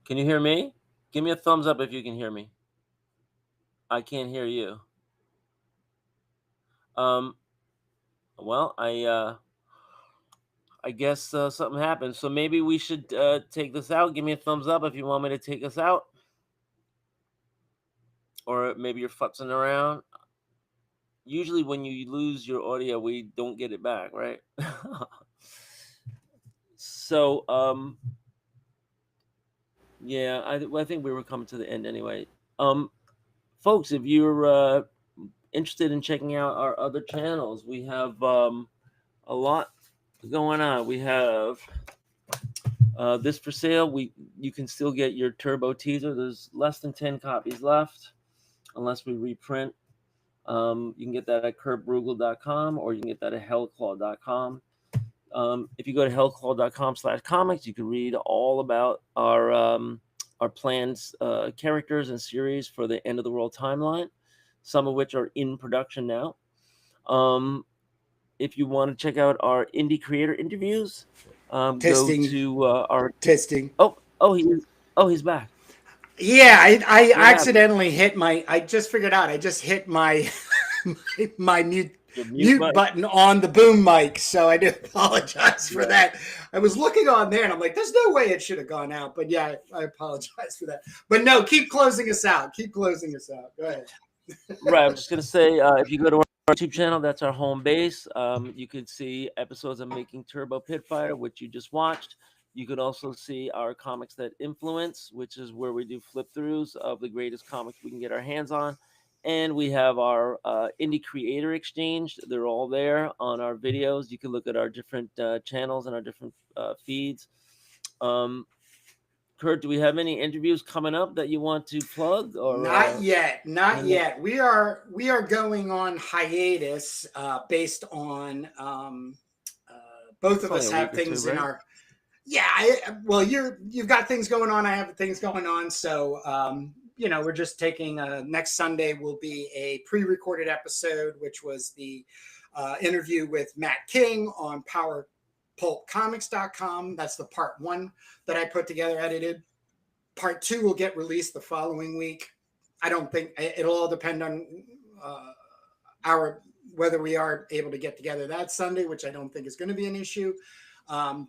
Can you hear me? Give me a thumbs up if you can hear me. I can't hear you. Well, I guess something happened. So maybe we should take this out. Give me a thumbs up if you want me to take us out. Or maybe you're futzing around. Usually when you lose your audio, we don't get it back, right? So, yeah, I think we were coming to the end anyway. Folks, if you're interested in checking out our other channels, we have a lot going on. We have this for sale. You can still get your Turbo teaser. There's less than 10 copies left, unless we reprint. You can get that at kurtbruegel.com, or you can get that at hellclaw.com. If you go to hellclaw.com/comics, you can read all about our planned characters and series for the End of the World timeline, some of which are in production now. If you want to check out our indie creator interviews, testing. Go to our testing. He's back. Yeah, I accidentally hit my. I just figured out. I just hit my my mute button on the boom mic, so I do apologize for that. I was looking on there, and I'm like, "There's no way it should have gone out." But yeah, I apologize for that. But no, keep closing us out. Keep closing us out. Go ahead. Right, I was just gonna say, if you go to our YouTube channel, that's our home base. You could see episodes of Making Turbo Pitfire, which you just watched. You could also see our Comics That Influence, which is where we do flip throughs of the greatest comics we can get our hands on. And we have our Indie Creator Exchange. They're all there on our videos. You can look at our different channels and our different feeds. Kurt, do we have any interviews coming up that you want to plug? Or not yet. We are going on hiatus based on both of us have things in our. Yeah, you've got things going on. I have things going on. So, we're just taking next Sunday will be a pre-recorded episode, which was the interview with Matt King on PowerPulpComics.com. That's the part 1 that I put together, edited. Part 2 will get released the following week. I don't think it'll all depend on whether we are able to get together that Sunday, which I don't think is going to be an issue. The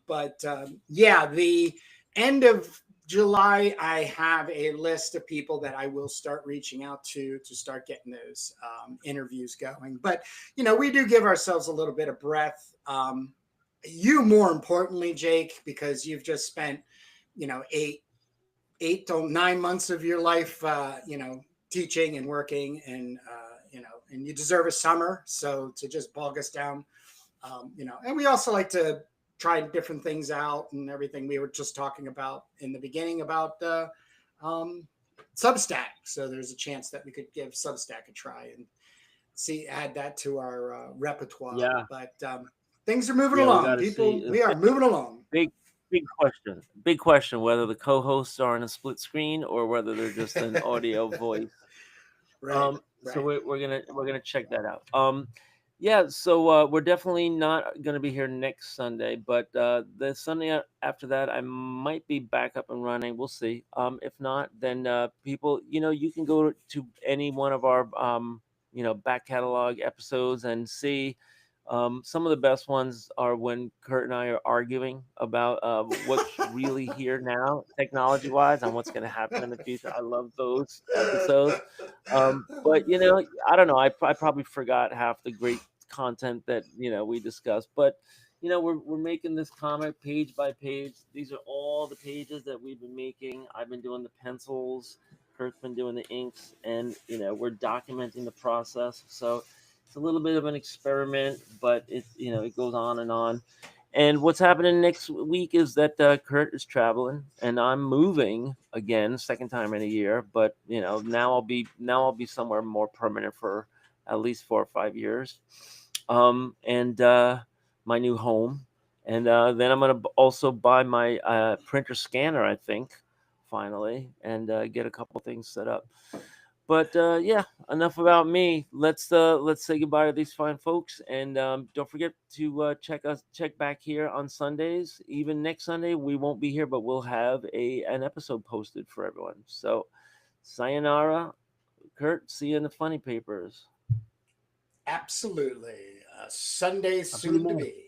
end of July, I have a list of people that I will start reaching out to start getting those interviews going. But we do give ourselves a little bit of breath. You more importantly, Jake, because you've just spent eight to 9 months of your life, teaching and working, and you deserve a summer. So to just bog us down, and we also like to try different things out and everything. We were just talking about in the beginning about um, Substack. So there's a chance that we could give Substack a try and add that to our repertoire. Yeah, But things are moving yeah, we got along, to see. people. We are moving along. Big, big question. Big question whether the co-hosts are on a split screen or whether they're just an audio voice. Right, So right. we're gonna check that out. Yeah. So we're definitely not gonna be here next Sunday, but the Sunday after that, I might be back up and running. We'll see. If not, then people, you can go to any one of our back catalog episodes and see. Some of the best ones are when Kurt and I are arguing about what's really here now, technology wise, and what's going to happen in the future. I love those episodes. But I don't know. I probably forgot half the great content that we discussed. But we're making this comic page by page. These are all the pages that we've been making. I've been doing the pencils. Kurt's been doing the inks, and we're documenting the process. So it's a little bit of an experiment, but it goes on and on. And what's happening next week is that Kurt is traveling, and I'm moving again, second time in a year. But now I'll be somewhere more permanent for at least 4 or 5 years, and my new home, and then I'm gonna also buy my printer scanner, I think, finally, and get a couple things set up. But yeah, enough about me. Let's say goodbye to these fine folks, and don't forget to check back here on Sundays. Even next Sunday, we won't be here, but we'll have an episode posted for everyone. So, sayonara, Kurt. See you in the funny papers. Absolutely. Sunday I'll see you soon to more. be.